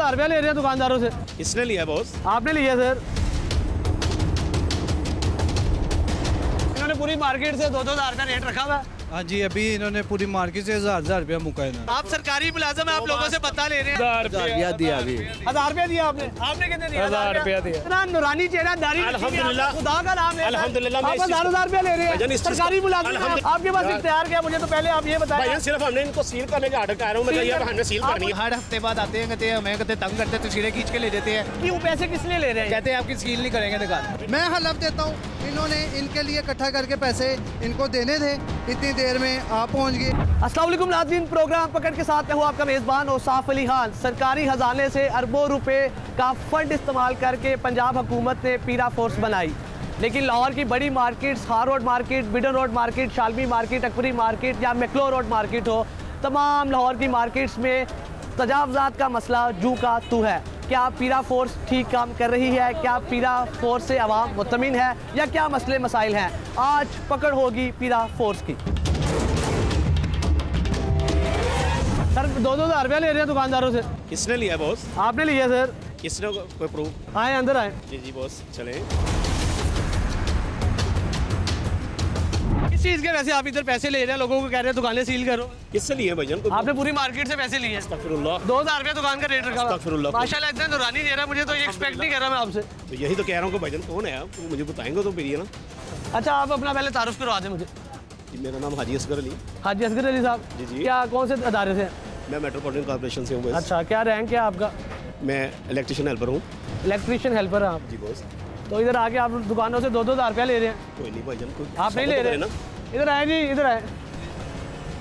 2,000 रुपया ले रहे हैं दुकानदारों से। किसने लिया बॉस? आपने लिया सर। इन्होंने पूरी मार्केट से 2,000 रुपया रेट रखा हुआ है। हाँ जी, अभी इन्होंने पूरी मार्केट से 1,000 रुपया मुकाया। आप सरकारी मुलाजम है, आप लोगों से पता ले रहे हैं। 1,000 रुपया दिया अभी। 1,000 रुपया दिया आपने? आपने कितने दिया? 1,000 रुपया दिया। इतना नूरानी चेहरा, दाढ़ी अल्हम्दुलिल्लाह। खुदा का नाम है। अल्हम्दुलिल्लाह। आप 1,000 रुपया ले रहे हैं, भाईजान, सरकारी मुलाजिम हैं। आपके पास इख्तियार क्या? मुझे तो पहले आप ये बताएं। भाईजान सिर्फ हमने इनको सील करने का ऑर्डर कर रहा हूँ मैं, यार हमने सील करनी है। हर हफ्ते बाद आते हैं, कहते हैं हमें कहते तंग करते हैं, तस्वीरें खींच के ले देते हैं। क्यों? पैसे किस लिए ले रहे हैं? कहते हैं आपकी सील नहीं करेंगे दुकान। मैं हलफ देता हूँ, इन्होंने इनके लिए इकट्ठा करके पैसे इनको देने थे, इतनी देर में आप पहुँच गए। अस्सलाम वालेकुम नाज़रीन, प्रोग्राम पकड़ के साथ में हूँ आपका मेज़बान औसाफ अली खान। सरकारी खजाने से अरबों रुपए का फंड इस्तेमाल करके पंजाब हुकूमत ने पीरा फोर्स बनाई, लेकिन लाहौर की बड़ी markets, Hall Road market, Beadon Road market, Shalmi market, Akbari market या मैक्लो रोड मार्केट हो, तमाम लाहौर की मार्केट्स में तजावज़ात का मसला जू का तू है। क्या पीरा फोर्स ठीक काम कर रही है? क्या पीरा फोर्स से आवाम मुतमिन है या क्या मसले मसाइल हैं? आज पकड़ होगी पीरा फोर्स की। सर 2,000 रुपया ले रहे हैं दुकानदारों से। किसने लिया बॉस? आपने लिया सर। किसने? कोई प्रूफ? आए अंदर आए। जी जी बॉस चलें। किस चीज़ के वैसे आप इधर पैसे ले रहे हैं? लोगों को कह रहे हैं दुकानें सील करो। किससे लिए भाईजान? आपने पूरी मार्केट से पैसे लिए हैं। अस्तगफिरुल्लाह। 2,000 रुपया दुकान का रेट रखा हुआ। अस्तगफिरुल्लाह। माशाल्लाह इतना नूरानी चेहरा, मुझे तो ये एक्सपेक्ट नहीं कर रहा मैं आपसे। तो यही तो कह रहा हूँ कि भाईजान कौन है आप? तो मुझे बताएंगे तो फिर ये ना। अच्छा, आप अपना पहले तारुफ करवा दें मुझे। जी मेरा नाम हाजी असगर अली। हाजी असगर अली साहब। जी, जी। क्या कौन से अदारे से हैं? मैं मेट्रोपॉलिटन कॉर्पोरेशन से हूँ बस। अच्छा, क्या रैंक है आपका? मैं इलेक्ट्रिशियन हेल्पर हूँ। इलेक्ट्रीशियन हेल्पर हैं आप। जी बॉस। तो इधर आके आप दुकानों से 2,000 रुपया ले रहे हैं। कोई नहीं भाईजान, कोई आप नहीं ले रहे? इधर आए जी, इधर आए,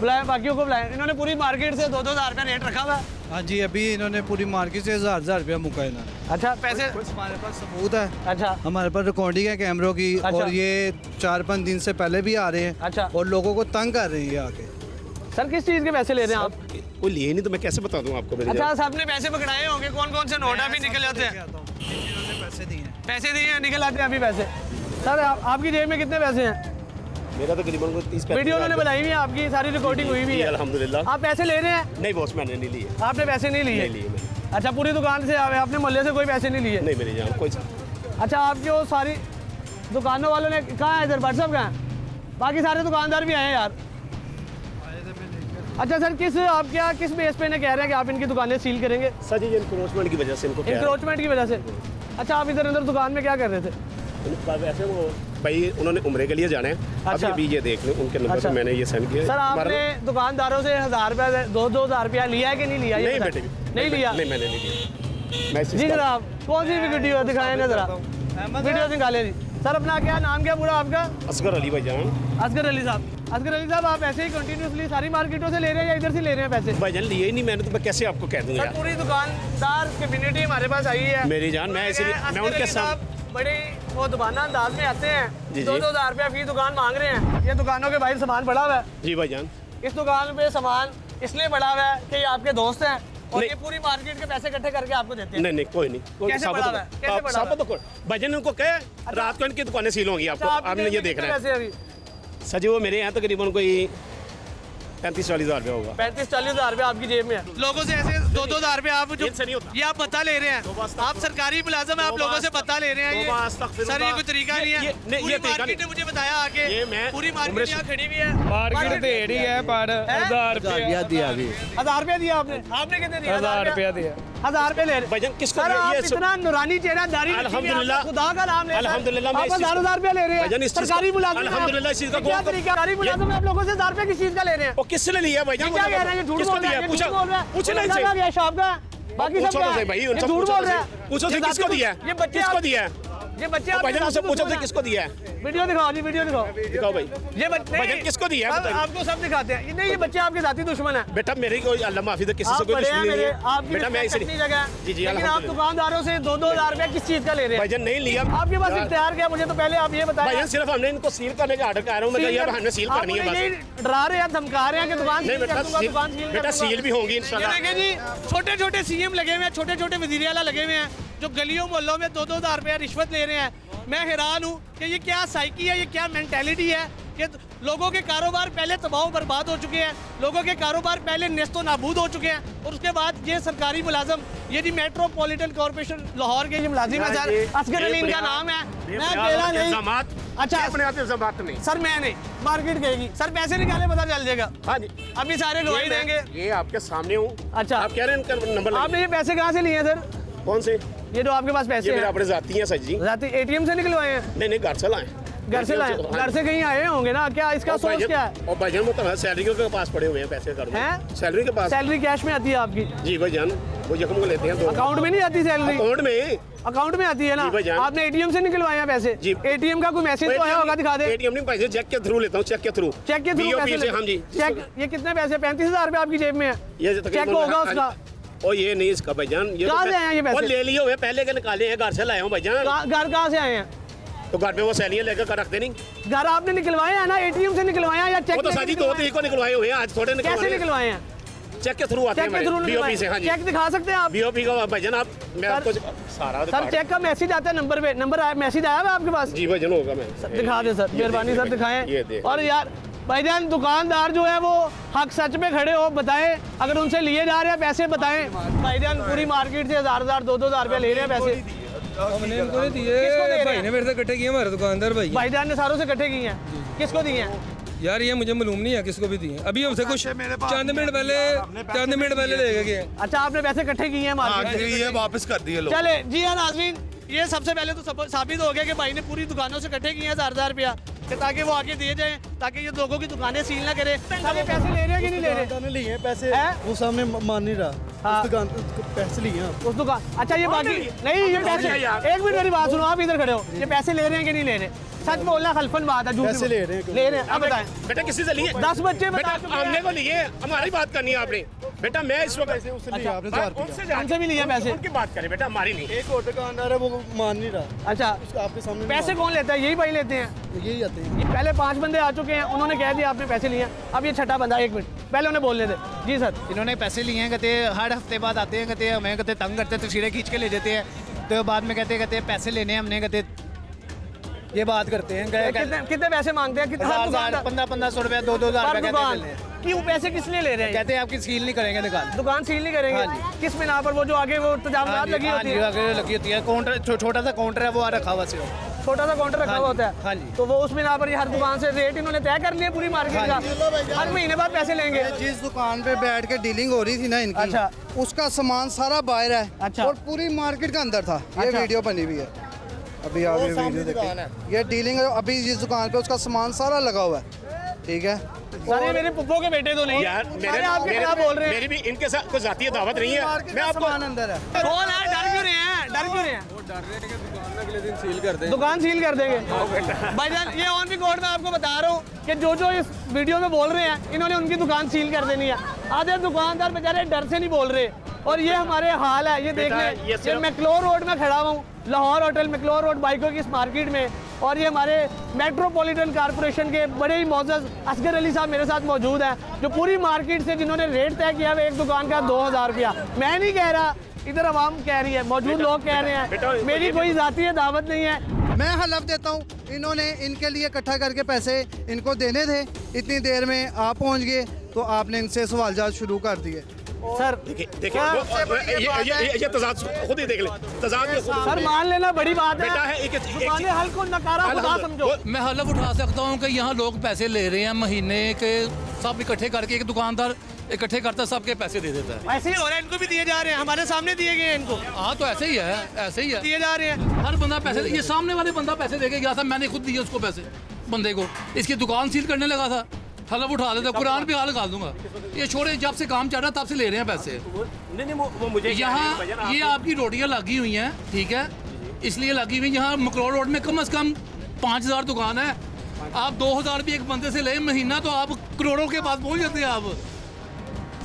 बुलाए, बाकियों को बुलाए। इन्होंने पूरी मार्केट से 2,000 रुपया रेट रखा हुआ है। हाँ जी, अभी इन्होंने पूरी मार्केट से 1,000 रुपया मुकाया। अच्छा, पैसे हमारे पास सबूत है। अच्छा हमारे पास रिकॉर्डिंग है कैमरों की। अच्छा। और ये 4-5 दिन से पहले भी आ रहे हैं। अच्छा। और लोगों को तंग कर रहे हैं ये आके। सर, किस चीज़ के पैसे ले रहे हैं आप? कोई लिए नहीं तो मैं कैसे बता दूँ आपको? मेरे अच्छा, सबने पैसे पकड़ाए होंगे, कौन कौन से नोट अभी निकल जाते हैं? इन्होंने पैसे दिए हैं। पैसे दिए हैं, निकल आते हैं अभी पैसे। सर आपकी जेब में कितने पैसे हैं? मेरा तकरीबन कोई 30 वीडियो उन्होंने बनाई हुई है, आपकी सारी रिकॉर्डिंग हुई हुई है। अल्हम्दुलिल्लाह। आप पैसे ले रहे हैं? नहीं बॉस, मैंने नहीं लिए। आपने पैसे नहीं लिए? नहीं लिए मैंने। अच्छा, पूरी दुकान से आए, आपने मोहल्ले से कोई पैसे नहीं लिए? नहीं मेरी जान कोई। अच्छा, आपकी वो सारी दुकानों वालों ने कहाँ है? इधर व्हाट्सअप कहाँ है? बाकी सारे दुकानदार भी आए हैं यार। अच्छा सर, किस बेस पे ने कह रहे हैं कि आप इनकी दुकानें सील करेंगे? सर जी इंक्रोचमेंट की वजह से इनको इंक्रोचमेंट की वजह से। अच्छा, आप इधर अंदर दुकान में क्या कर रहे थे? वैसे वो भाई उन्होंने उम्रे के लिए जाना है। अच्छा। अभी ये देख लें उनके नंबर अच्छा। से मैंने ये सेंड किया। सर, आपने दुकानदारों से 1,000 रुपया 2,000 रुपया लिया है कि नहीं लिया? ये नहीं बताएं। बेटे नहीं लिया? नहीं मैंने नहीं लिया। मैं जी जनाब, कौन सी भी वीडियो दिखाएं ना जरा, वीडियो निकाले जी। सर अपना क्या नाम क्या पूरा आपका? असगर अली भाईजान। असगर अली साहब। असगर अली साहब, आप ऐसे ही कंटिन्यूसली सारी मार्केटों से ले रहे हैं या इधर से ले रहे हैं पैसे? भाईजान लिए ही नहीं मैंने, तो मैं कैसे आपको कह दूंगा सर, यार? पूरी दुकानदार कम्युनिटी हमारे पास आई है। मेरी जान, मैं इसलिए मैं उनके साथ बड़े वो दुकाना अंदाज में आते हैं, जी, जी। 2,000 रुपया फी दुकान मांग रहे हैं। ये दुकानों के बाहर सामान पड़ा हुआ है। जी भाईजान। इस दुकान पे सामान इसलिए पड़ा हुआ है कि ये आपके दोस्त हैं और नहीं। ये पूरी मार्केट के पैसे इकट्ठे करके आपको देते हैं। नहीं नहीं कोई नहीं, कोई कैसे साबित पड़ा हुआ है? कैसे आप पड़ा हुआ साबित करो। भाईजान उनको कहे रात को इनकी दुकानें सील होंगी। आपको अच्छा, आपकी आपने जेब ये में देखना कितने है। पैसे अभी? सर जी वो मेरे यहाँ तकरीबन कोई 35-40 हज़ार रुपया होगा। 35-40 हज़ार रुपया आपकी जेब में है। लोगों से ऐसे 2,000 रुपया आप जो इनसे नहीं होता। ये आप पता ले रहे हैं, आप सरकारी मुलाजम है, आप लोगों से पता ले रहे हैं। सर ये कोई तरीका नहीं है। ये पूरी तरीका मार्केट ने मुझे बताया आके, ये मैं पूरी मार्केट यहाँ खड़ी हुई है। मार्केट ढेर ही है पर 1,000 रुपया दिया अभी। 1,000 रुपया दिया आपने? आपने कितने दिया? 1,000 रुपया दिया। 1,000 रुपया ले रहे? भाईजान किसको सर आप ये इतना नूरानी चेहरा, दाढ़ी रखी हुई है, अल्हम्दुलिल्लाह। खुदा का नाम ले रहे हैं। अल्हम्दुलिल्लाह, मैं आप इस चीज़ 1,000 रुपया ले रहे भाईजान हैं, इस चीज़ सरकारी का- मुलाजिम हैं। अल्हम्दुलिल्लाह इस चीज़ का क्या गौर- तरीका? सरकारी मुलाजिम है, आप लोगों से 1,000 रुपया किस चीज़ का ले रहे हैं? वो किसने लिया भाईजान? क्या कह रहे हैं? ये झूठ किसको बोल रहा दिया? है, पूछा झूठ बोल रहा है। पूछना ही लगा चाहिए। गया शॉप का, बाकी सब पूछो क्या तो है? सही भाई, ये उनसे झूठ पूछो बोल तो रहा सही। है। पूछो से ये किसको जाति दिया ये बच्चे किसको आप- दिया है? ये बच्चे तो आपके भाईजान उनसे साथ पूछो में से किसको दिया है? वीडियो दिखाओ जी, वीडियो दिखाओ। दिखाओ भाई। ये बच्चे भाईजान किसको दिया है? अब बताइए। आपको सब दिखाते हैं। नहीं, ये बच्चे आपके साथी दुश्मन है। बेटा मेरी कोई अल्लाह माफी दे, किसी से आप कोई बड़े हैं दुश्मनी नहीं मेरे, है। आपकी बेटा मैं रिस्पेक्ट इसलिए अपनी जगह है। जी जी लेकिन आप अल्हम्दुलिल्लाह। दुकानदारों से 2,000 रुपया किस चीज का ले रहे हैं? भाईजान नहीं लिया। आपके पास इख्तियार क्या? मुझे तो पहले आप ये बताएं। भाईजान सिर्फ हमने इनको सील करने का ऑर्डर कर रहा हूँ मैं, यार हमने सील आप करनी है उन्हें बस। यही डरा रहे हैं, धमका रहे हैं कि दुकान नहीं सील कर बेटा दूंगा, दुकान सील कर बेटा दूंगा। सील भी होंगी ये इंशाल्लाह। देखें जी, छोटे छोटे सीएम लगे हुए हैं, छोटे छोटे वजीर आला लगे हुए हैं जो गलियों मोहल्लों में 2,000 रुपया रिश्वत ले रहे हैं। मैं हैरान हूँ कि ये क्या साइकी है, ये क्या मेंटेलिटी है कि लोगों के कारोबार पहले तबाह बर्बाद हो चुके हैं, लोगों के कारोबार पहले नेस्तो नाबूद हो चुके हैं और उसके बाद ये सरकारी मुलाजम, ये जी मेट्रोपॉलिटन कॉर्पोरेशन लाहौर के ये मुलाजिम है सर, असगर अली इनका नाम है। मैं अकेला नहीं, अच्छा अपने आप इल्जामात नहीं सर, मैं नहीं, मार्केट कहेगी सर, पैसे निकाले पता चल जाएगा। हाँ जी, अभी सारे गवाही देंगे। ये आपके सामने हूँ। अच्छा, आप कह रहे हैं इनका नंबर आपने ये पैसे कहाँ से लिए हैं सर? कौन से? ये जो आपके पास पैसे ये मेरा हैं, अपने जाती हैं सर जी। जाती एटीएम से निकलवाए हैं? नहीं घर से लाए। घर से लाए? घर से कहीं आए होंगे ना, क्या इसका सोर्स क्या है? और भाईजान मतलब सैलरी के पास पड़े हुए हैं पैसे कर हैं? सैलरी के पास। सैलरी कैश में आती है आपकी? जी भाईजान, वो जख्म को लेते हैं। अकाउंट में नहीं आती सैलरी? अकाउंट में, अकाउंट में आती है ना? जी भाईजान। आपने एटीएम से निकलवाए हैं पैसे? जी। एटीएम का कोई मैसेज तो आया होगा, दिखा दे। एटीएम नहीं पैसे, चेक के थ्रू लेता हूँ, चेक के थ्रू। चेक के थ्रू पैसे से, हाँ जी। चेक, ये कितने पैसे? 35,000 रुपए आपकी जेब में है? ये चेक होगा उसका? और ये नहीं इसका भाईजान, ये कहाँ से आए हैं ये पैसे? ले लिए हुए पहले के निकाले हैं, घर से लाए हूँ भाईजान। घर कहाँ से आए हैं? तो घर पे वो सैलियाँ लेकर रखते नहीं। घर आपने निकलवाए हैं ना? एटीएम से निकलवाए हैं या चेक? वो तो साजी 2 तरीक को निकलवाए हुए हैं, आज थोड़े कैसे निकलवाए हैं? चेक के थ्रू आते चेक के थ्रू हैं बीओपी से। हाँ जी, चेक दिखा सकते हैं आप? बीओपी का भाईजान, आप मैं आपको सारा सर चेक का मैसेज आता है नंबर पे, नंबर आया, मैसेज आया है आपके पास? जी भाईजान होगा। मैं दिखा दे सर, मेहरबानी सर, दिखाएं। और यार भाईजान, दुकानदार जो है वो हक सच में खड़े हो, बताएं अगर उनसे लिए जा रहे हैं पैसे, बताएं। भाईजान पूरी मार्केट से 1000 2,000 रुपए ले रहे हैं पैसे। हमने इनको नहीं दिए, भाई ने मेरे से इकट्ठे किए, हमारे दुकानदार भाई। भाईजान ने सारों से इकट्ठे किए हैं, किसको दिए हैं? यार ये मुझे मालूम नहीं है किसको भी दिए, अभी हमसे कुछ चंद मिनट पहले ले गए। अच्छा, आपने पैसे इकट्ठे किए हैं मार्केट से? ये वापस कर दिए लोग। चले जी हाँ नाज़रीन, ये सबसे पहले तो साबित हो गया कि भाई ने पूरी दुकानों से इकट्ठे किए हैं 1000 रुपया, ताकि वो आगे दिए जाएं, ताकि ये लोगों की दुकानें सील ना करे। सारे पैसे ले रहे हैं कि नहीं ले रहे? लिए हैं पैसे, हैं? वो सामने मान नहीं रहा। हाँ। उस दुकान पैसे लिए हैं। उस दुकान, अच्छा ये बाकी नहीं, ये पैसे, एक मिनट मेरी बात सुनो, आप इधर खड़े हो, ये पैसे ले रहे हैं कि नहीं ले रहे? सच बोलना, खलफन बात है, झूठ पैसे ले रहे हैं। अब बताएं। बेटा किसी से लिए? 10 बच्चे बेटा बता हमने को लिए, हमारी बात करनी है आपने। बेटा मैं इस वक्त उनसे भी लिए पैसे? उनकी बात करें बेटा, हमारी नहीं। एक और दुकानदार है, वो मान नहीं रहा। अच्छा, आपके सामने पैसे कौन लेता है? यही भाई लेते हैं? यही आते हैं। पहले 5 बंदे आ चुके हैं, उन्होंने कह दिया आपने पैसे लिए हैं, अब ये छठा बंदा। 1 मिनट पहले उन्हें बोलने दे। जी सर। इन्होंने पैसे लिए हैं, कहते हर हफ्ते बाद आते हैं, कहते हमें कहते तंग करते, तस्वीरें खींच के ले जाते हैं, तो बाद में कहते पैसे लेने हैं हमने, कहते ये बात करते हैं। कितने पैसे मांगते हैं? कितने? 1500 रुपया, 2,000 रुपया दुकान कहते हैं। क्यों पैसे किस लिए ले रहे हैं? कहते हैं आपकी सील नहीं करेंगे दुकान। दुकान सील नहीं करेंगे? हाँ किस बिना पर? वो जो आगे वो तजावजात लगी होती है, आगे लगी होती है, काउंटर, छोटा सा काउंटर है, वो रखा हुआ सिर्फ, छोटा सा काउंटर रखा हुआ होता है। हाँ जी। तो वो उस बिना पर हर दुकान से रेट इन्होंने तय कर लिए पूरी मार्केट का, हर महीने बाद पैसे लेंगे। जिस दुकान पे बैठ के डीलिंग हो रही थी ना इनकी, अच्छा, उसका सामान सारा बाहर है। अच्छा। और पूरी मार्केट का अंदर था। ये अच्छा। वीडियो बनी हुई है, अभी आप ये वीडियो देखिए। ये डीलिंग अभी जिस दुकान पे उसका सामान सारा लगा हुआ है, ठीक है। सारे मेरे पुप्पो के बेटे तो नहीं यार सारे आपके खिलाफ बोल रहे हैं। मेरी भी इनके साथ कोई जाती दावत नहीं है। मैं आपको अंदर है। कौन है? डर क्यों रहे हैं? डर क्यों रहे हैं? अगले दिन सील कर दे। दुकान सील कर देंगे भाईजान। ये ऑन रिकॉर्ड मैं आपको बता रहा हूँ कि जो इस वीडियो में बोल रहे हैं, इन्होंने उनकी दुकान सील कर देनी है। आधे दुकानदार बेचारे डर से नहीं बोल रहे, और ये हमारे हाल है। ये देख लें, ये मैक्लोर रोड में खड़ा हूँ, लाहौर होटल मैक्लोर रोड बाइकों की इस मार्केट में, और ये हमारे मेट्रोपॉलिटन कॉर्पोरेशन के बड़े ही मोअज़्ज़ज़ असगर अली साहब मेरे साथ मौजूद हैं, जो पूरी मार्केट से जिन्होंने रेट तय किया है एक दुकान का 2000 रुपया। मैं नहीं कह रहा, इधर आवाम कह रही है, मौजूद लोग कह रहे हैं, मेरी कोई ज़ाती दावत नहीं है। मैं हलफ देता हूँ, इन्होंने इनके लिए इकट्ठा करके पैसे इनको देने थे। इतनी देर में आप पहुँच गए तो आपने इनसे सवालजात शुरू कर दिए। सर देखिए ये तजाद खुद ही देख ले, तजाद ये खुद सर मान लेना बड़ी बात है। बेटा है एक दुकानें हल को नकारा खुदा समझो। मैं हलफ उठा सकता हूँ कि यहाँ लोग पैसे ले रहे हैं महीने के, सब इकट्ठे करके एक दुकानदार इकट्ठे करता है, सबके पैसे दे देता है। ऐसे ही हो रहा है, इनको भी दिए जा रहे हैं, हमारे सामने दिए गए हैं इनको। हाँ तो ऐसे ही है, ऐसे ही है, दिए जा रहे हैं। हर बंदा पैसे, ये सामने वाले बंदा पैसे दे के गया था, मैंने खुद दिए उसको पैसे, बंदे को, इसकी दुकान सील करने लगा था, हलफ उठा देता, कुरान पे हाल निकाल दूंगा। ये छोड़े, जब से काम चल रहा तब से ले रहे हैं पैसे। नहीं वो मुझे यहाँ ये आपकी रोटियाँ लगी हुई हैं, ठीक है, इसलिए लगी हुई। यहाँ मकरोड़ रोड में कम से कम 5000 दुकान है, आप 2000 भी एक बंदे से ले महीना, तो आप करोड़ों के पास पहुँच जाते हैं आप।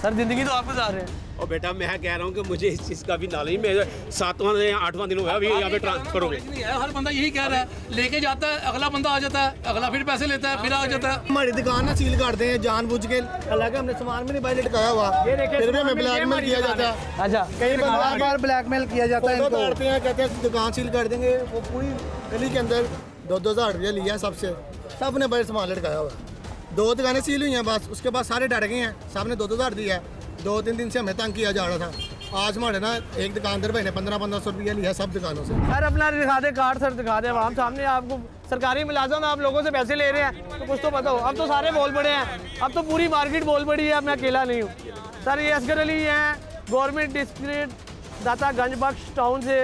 सर जिंदगी तो आप गुजार रहे हैं। और बेटा मैं कह रहा हूँ कि मुझे इस चीज़ का भी नॉलेज, मैं 7वां या 8वां दिन हुआ अभी यहाँ पे ट्रांसफर करोगे। हर बंदा यही कह रहा है, लेके जाता है, अगला बंदा आ जाता है, अगला फिर पैसे लेता है, फिर आ जाता है। हमारी दुकान ना सील करते हैं जानबूझ के, हालांकि हमने सामान भी नहीं बाहर लटकाया हुआ, फिर भी हमें ब्लैकमेल किया जाता है। अच्छा, कई बार ब्लैकमेल किया जाता है फोटो इनको। डालते हैं, कहते हैं दुकान सील कर देंगे। वो पूरी गली के अंदर 2,000 रुपया लिया सबसे, सब ने बाहर सामान लटकाया हुआ है। 2 दुकानें सील हुई हैं बस, उसके बाद सारे डर गए हैं। सब ने 2-2 हज़ार दिया है। 2-3 दिन से हमें तंग किया जा रहा था। आज हमारे ना एक दुकानदार भाई ने 1500 रुपया लिया सब दुकानों से। सर अपना दिखा दे कार्ड, सर दिखा दे आवाम सामने। आपको सरकारी मुलाजम आप लोगों से पैसे ले रहे हैं तो कुछ तो बताओ। अब तो सारे बोल पड़े हैं, अब तो पूरी मार्केट बोल पड़ी है, अब मैं अकेला नहीं हूँ। सर ये असगर अली हैं, गवर्नमेंट डिस्ट्रिक्ट दाता गंज बख्श टाउन से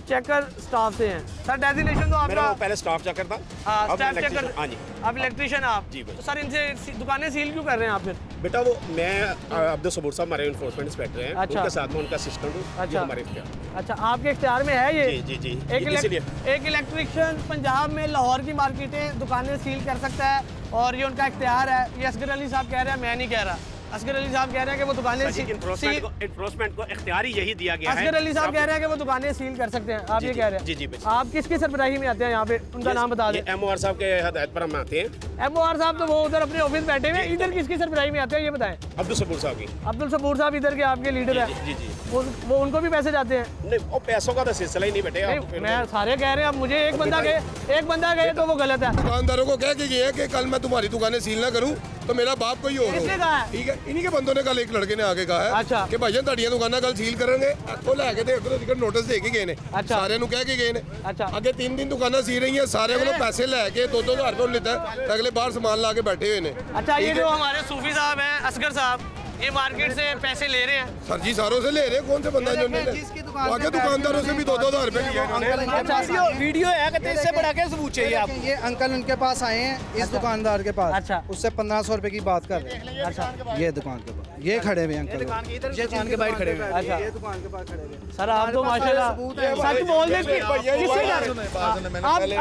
चेकर स्टाफ से हैं। सर डेजिग्नेशन तो मेरा आपका वो पहले स्टाफ चेकर था। हाँ, अब स्टाफ मैं चेकर। electrician- हाँ जी। आप इलेक्ट्रिशियन आप जी, बिल्कुल। तो सर इनसे दुकानें सील क्यों कर रहे हैं आप फिर? बेटा वो मैं अब्दुल सबूर साहब हमारे इन्फोर्समेंट इंस्पेक्टर हैं। अच्छा। उनके साथ में उनका असिस्टेंट हूँ। ये अच्छा। हमारे इख्तियार। अच्छा आपके इख्तियार में है ये? जी, जी, जी। एक इसीलिए। एक इलेक्ट्रिशियन पंजाब में लाहौर की मार्केटें दुकानें सील कर सकता है और ये उनका इख्तियार है। ये असगर अली साहब कह रहे हैं, मैं नहीं कह रहा। असगर अली साहब कह रहे हैं कि वो दुकानें इन्फोर्समेंट को इख्तियार ही यही दिया गया है। असगर अली साहब कह रहे हैं कि वो दुकानें सील कर सकते हैं, आप ये कह रहे हैं? जी, जी, बिल्कुल। आप किसकी सरबराही में आते हैं यहाँ पे? उनका नाम बता दें। MOR साहब के हदायत पर हम आते हैं। MOR साहब तो वो उधर अपने ऑफिस बैठे हुए हैं, इधर किसकी सरबराही में आते हैं ये बताएं? अब्दुल सबूर साहब की। अब्दुल सबूर साहब इधर के आपके लीडर जी, है। जी, जी। वो उनको भी पैसे जाते हैं? नहीं वो पैसों का तो सिलसिला ही नहीं बेटे। नहीं मैं सारे कह रहे हैं। अब मुझे एक बंदा गए तो वो गलत है। दुकानदारों को कह के गए हैं कि कल मैं तुम्हारी दुकानें सील ना करूं तो मेरा बाप कोई और किसने कहा है? ठीक है, इन्हीं के बंदों ने कल एक लड़के ने आके कहा है अच्छा। कि भाईजान ਤੁਹਾਡੀਆਂ दुकानें कल सील करेंगे। ਉਹ ਲੈ ਕੇ ਤੇ ਉਧਰ ਨੋਟਿਸ ਦੇ ਕੇ ਗਏ ਨੇ, अच्छा। ਸਾਰਿਆਂ ਨੂੰ ਕਹਿ ਕੇ ਗਏ ਨੇ। अच्छा। ਅੱਗੇ 3 ਦਿਨ ਦੁਕਾਨਾਂ ਸੀ ਰਹੀਆਂ, ਸਾਰਿਆਂ ਕੋਲੋਂ ਪੈਸੇ ਲੈ ਕੇ 2-2 ਹਜ਼ਾਰ ਰੁਪਏ ਲਿੱਤਾ ਤੇ ਅਗਲੇ ਬਾਹਰ ਸਮਾਨ ਲਾ ਕੇ बैठे हुए ने। अच्छा ये ठीक है? जो हमारे सूफी साहब हैं, असगर साहब, ये मार्केट से पैसे ले रहे हैं। सर जी सारों से ले रहे, कौन से बंदा जो जिसकी दुकान पे आगे दुकानदारों से भी 2-2 हज़ार रुपए लिए इन्होंने। अच्छा वीडियो है कहते हैं, इससे बड़ा क्या सबूत चाहिए आप? ये अंकल उनके पास आए हैं इस दुकानदार के पास। अच्छा। उससे 1500 रुपए की बात कर रहे हैं। अच्छा ये दुकान के पास ये खड़े हुए अंकल, ये दुकान के बाहर खड़े हुए हैं। अच्छा। ये दुकान के पास खड़े हुए। सर आप तो माशाल्लाह सच बोल दे कि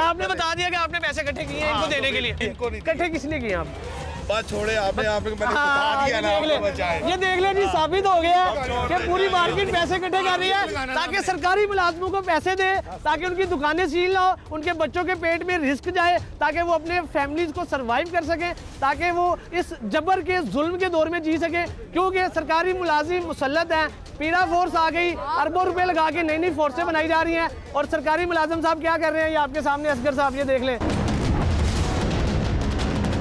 आपने बता दिया कि आपने पैसे इकट्ठे किए हैं इनको देने के लिए। इकट्ठे किस लिए किए आप? बात छोड़े, आपने यहाँ पे मैंने हाँ, बता दिया ना, आपको बचाए। ये देख ले जी, साबित हो गया कि पूरी मार्केट पैसे इकट्ठे कर रही है ताकि सरकारी मुलाजमों को पैसे दे, ताकि उनकी दुकानें सील ना हो, उनके बच्चों के पेट में रिस्क जाए, ताकि वो अपने फैमिलीज को सरवाइव कर सकें, ताकि वो इस जबर के जुल्म के दौर में जी सके। क्योंकि सरकारी मुलाजिम मुसल्लत हैं, पीरा फोर्स आ गई, अरबों रुपए लगा के नई नई फोर्सें बनाई जा रही हैं और सरकारी मुलाजिम साहब क्या कर रहे हैं ये आपके सामने असगर साहब ये देख लें।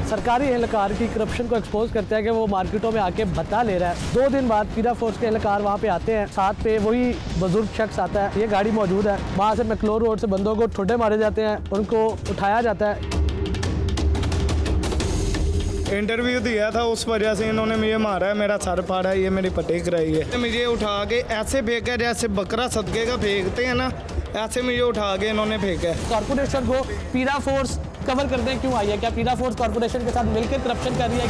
सरकारी एहलकार की करप्शन को एक्सपोज करते हैं कि वो मार्केटों में आके बता ले रहा है। 2 दिन बाद पीरा फोर्स के एहलकार वहाँ पे आते हैं, साथ पे वही बुजुर्ग शख्स आता है, ये गाड़ी मौजूद है, वहाँ से मैक्लोर रोड से बंदों को ठुड्डे मारे जाते हैं, उनको उठाया जाता है। इंटरव्यू दिया था उस वजह से इन्होंने मुझे मारा है, मेरा सर फाड़ा है, ये मेरी पट्टी कराई है। मुझे उठा के ऐसे फेंका जैसे बकरा सदके का फेंकते हैं ना, ऐसे मुझे उठा के इन्होंने फेंका है। कॉर्पोरेशन को पीरा फोर्स कवर करने क्यों आई है? क्या पीरा फोर्स कॉर्पोरेशन के साथ मिलकर करप्शन कर रही है?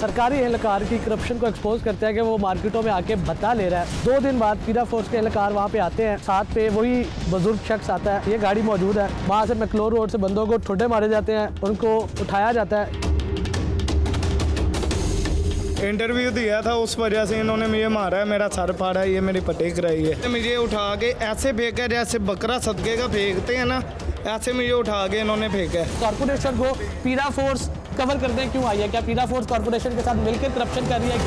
सरकारी एहलकार की करप्शन को एक्सपोज करते हैं कि वो मार्केटों में आके बता ले रहा है। 2 दिन बाद पीरा फोर्स के एहलकार वहाँ पे आते हैं, साथ पे वही बुजुर्ग शख्स आता है, ये गाड़ी मौजूद है, वहाँ से मैक्लोर रोड से बंदों को ठुड्डे मारे जाते हैं, उनको उठाया जाता है। इंटरव्यू दिया था उस वजह से इन्होंने मुझे मारा है, मेरा सर फाड़ा है, ये मेरी पट्टी कराई है। मुझे उठा के ऐसे फेंका जैसे बकरा सदके का फेंकते हैं ना, ऐसे मुझे उठा के इन्होंने फेंका है। कॉर्पोरेशन को पीरा फोर्स कवर करने क्यों आई है? क्या पीरा फोर्स कॉर्पोरेशन के साथ मिलकर करप्शन कर रही है?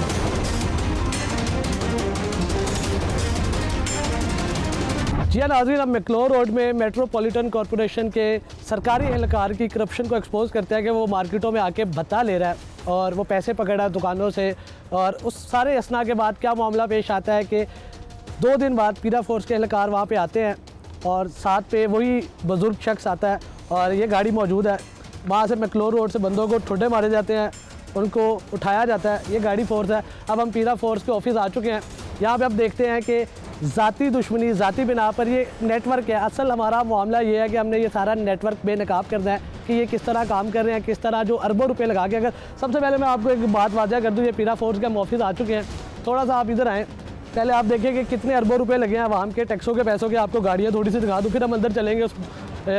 जी हाँ नाज़रीन, अब मैक्लोर रोड में मेट्रोपॉलिटन कॉर्पोरेशन के सरकारी एहलकार की करप्शन को एक्सपोज करते हैं कि वो मार्केटों में आके बता ले रहा है और वो पैसे पकड़ रहा है दुकानों से। और उस सारे असना के बाद क्या मामला पेश आता है कि 2 दिन बाद पीरा फोर्स के एहलकार वहाँ पे आते हैं और साथ पे वही बुजुर्ग शख्स आता है और ये गाड़ी मौजूद है, वहाँ से मैक्लोर रोड से बंदों को ठुड्डे मारे जाते हैं, उनको उठाया जाता है, ये गाड़ी फोर्स है। अब हम पीरा फोर्स के ऑफिस आ चुके हैं, यहाँ पे आप देखते हैं कि ज़ाती दुश्मनी, ज़ाती बिना पर ये नेटवर्क है। असल हमारा मामला ये है कि हमने ये सारा नेटवर्क बेनकाब करना है कि ये किस तरह काम कर रहे हैं, किस तरह जो अरबों रुपए लगा के। अगर सबसे पहले मैं आपको एक बात वाज़ह कर दूँ, ये पीरा फोर्स के हम ऑफिस आ चुके हैं, थोड़ा सा आप इधर आएँ, पहले आप देखिए कि कितने अरबों रुपए लगे हैं आवाम के टैक्सों के पैसों के। आपको गाड़ियाँ थोड़ी सी दिखा दूँ, फिर हम अंदर चलेंगे, उस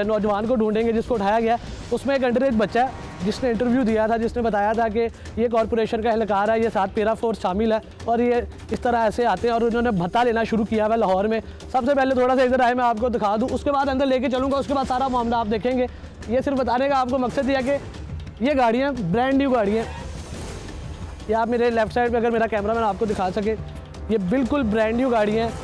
नौजवान को ढूंढेंगे जिसको उठाया गया। उसमें एक अंडर एज बच्चा है जिसने इंटरव्यू दिया था, जिसने बताया था कि ये कॉर्पोरेशन का एहलकार है, ये साथ पीरा फोर्स शामिल है और ये इस तरह ऐसे आते हैं और उन्होंने भत्ता लेना शुरू किया हुआ लाहौर में। सबसे पहले थोड़ा सा इधर आए, मैं आपको दिखा दूँ, उसके बाद अंदर लेके चलूँगा, उसके बाद सारा मामला आप देखेंगे। ये सिर्फ बताने का आपको मकसद दिया कि ये गाड़ियाँ ब्रांड न्यू गाड़ियाँ, ये आप मेरे लेफ़्ट साइड पे अगर मेरा कैमरामैन आपको दिखा सके, ये बिल्कुल ब्रांड न्यू गाड़ियाँ हैं।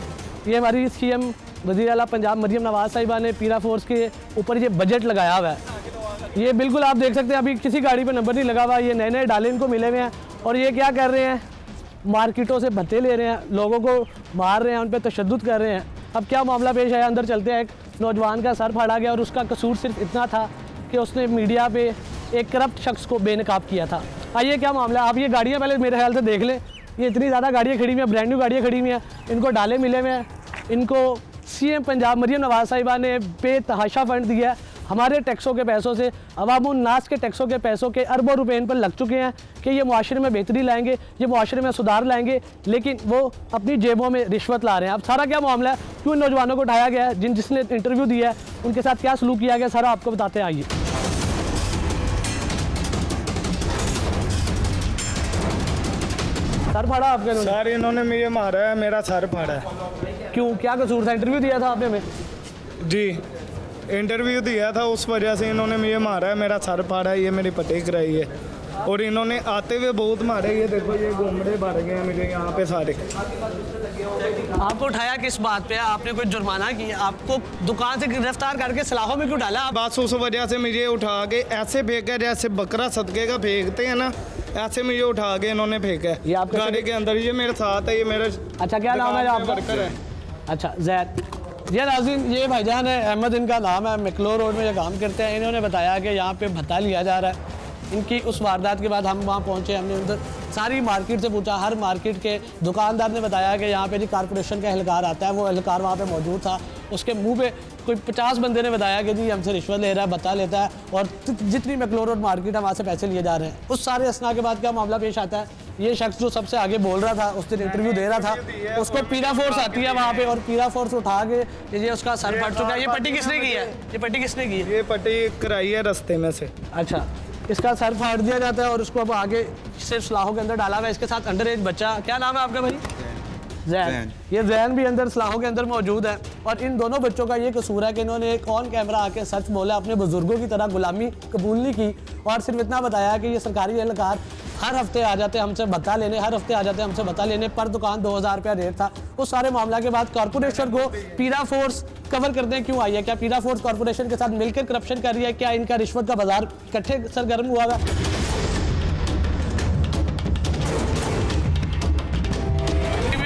ये हमारी CM वज़ीर आला पंजाब मरियम नवाज़ साहिबा ने पीरा फोर्स के ऊपर ये बजट लगाया हुआ है। ये बिल्कुल आप देख सकते हैं, अभी किसी गाड़ी पे नंबर नहीं लगा हुआ, ये नए नए डाले इनको मिले हुए हैं। और ये क्या कर रहे हैं, मार्केटों से भत्ते ले रहे हैं, लोगों को मार रहे हैं, उन पर तशद्दुद कर रहे हैं। अब क्या मामला पेश आया, अंदर चलते हैं। एक नौजवान का सर फाड़ा गया और उसका कसूर सिर्फ इतना था कि उसने मीडिया पे एक करप्ट शख्स को बेनकाब किया था। आइए क्या मामला है। आप ये गाड़ियाँ पहले मेरे ख्याल से देख लें, ये इतनी ज़्यादा गाड़ियाँ खड़ी हुई हैं, ब्रांड न्यू गाड़ियाँ खड़ी हुई हैं, इनको डाले मिले हुए हैं। इनको CM पंजाब मरियम नवाज़ साहिबा ने बेतहाशा फ़ंड दिया है, हमारे टैक्सों के पैसों से, अवामुन नास के टैक्सों के पैसों के अरबों रुपए इन पर लग चुके हैं कि ये मुआशरे में बेहतरी लाएंगे, ये मुआशरे में सुधार लाएंगे, लेकिन वो अपनी जेबों में रिश्वत ला रहे हैं। अब सारा क्या मामला है, क्यों इन नौजवानों को उठाया गया है, जिसने इंटरव्यू दिया है उनके साथ क्या सलूक किया गया, सारा आपको बताते हैं। आइए। सर फाड़ा आपके? सर इन्होंने मुझे मारा है, मेरा सर फाड़ा है। क्यों, क्या कसूर था? इंटरव्यू दिया था आपने हमें? जी इंटरव्यू दिया था, उस वजह से इन्होंने मुझे मारा है, मेरा सर फाड़ा है, ये मेरी पट्टी कराई है। और इन्होंने आते हुए बहुत मारे, ये देखो ये घूमड़े भर गए हैं मुझे यहाँ पे सारे। आपको उठाया किस बात पे? आपने कोई जुर्माना किया? आपको दुकान से गिरफ्तार करके सलाखों में क्यों डाला? आप बस उस वजह से मुझे उठा के ऐसे फेंका, जैसे बकरा सदके का फेंकते हैं ना, ऐसे मुझे उठा के इन्होंने फेंका है। ये आपका गाड़ी के अंदर, ये मेरे साथ है, ये मेरे। अच्छा, क्या नाम है आपका? अच्छा, जैद। ये नाज़रीन, ये भाईजान है, अहमद इनका नाम है, मैक्लोर रोड में ये काम करते हैं। इन्होंने बताया कि यहाँ पे भत्ता लिया जा रहा है। इनकी उस वारदात के बाद हम वहाँ पहुँचे, हमने उधर सारी मार्केट से पूछा, हर मार्केट के दुकानदार ने बताया कि यहाँ पे जी कारपोरेशन का एहलकार आता है, वो एहलकार वहाँ पे मौजूद था, उसके मुंह पे कोई 50 बंदे ने बताया कि जी हमसे रिश्वत ले रहा है, भत्ता लेता है, और जितनी मैक्लोर रोड मार्केट है वहाँ से पैसे लिए जा रहे हैं। उस सारे असना के बाद क्या मामला पेश आता है, ये शख्स जो सबसे आगे बोल रहा था, उस दिन इंटरव्यू दे रहा था, उसको पीरा फोर्स आती है वहाँ पे, और पीरा फोर्स उठा के ये उसका सर फट चुका है। ये पट्टी किसने की है? ये पट्टी किसने की है? ये पट्टी कराई है रास्ते में से। अच्छा, इसका सर फाड़ दिया जाता है और उसको अब आगे सिर्फ सलाहों के अंदर डाला हुआ है। इसके साथ अंडर एज बच्चा, क्या नाम है आपका भाई? जैन। ये जैन भी अंदर सलाहों के अंदर मौजूद है। और इन दोनों बच्चों का ये कसूर है कि इन्होंने एक ऑन कैमरा आके सच बोला, अपने बुजुर्गों की तरह गुलामी कबूल नहीं की, और सिर्फ इतना बताया कि ये सरकारी एहलकार हर हफ्ते आ जाते हैं हमसे भत्ता लेने, हर हफ्ते आ जाते हैं हमसे भत्ता लेने, पर दुकान 2000 रुपया रेट था। उस सारे मामला के बाद कॉर्पोरेशन को पीरा फोर्स कवर करने क्यों आई है? क्या पीरा फोर्स कॉर्पोरेशन के साथ मिलकर करप्शन कर रही है? क्या इनका रिश्वत का बाजार इकट्ठे सरगर्म हुआ है?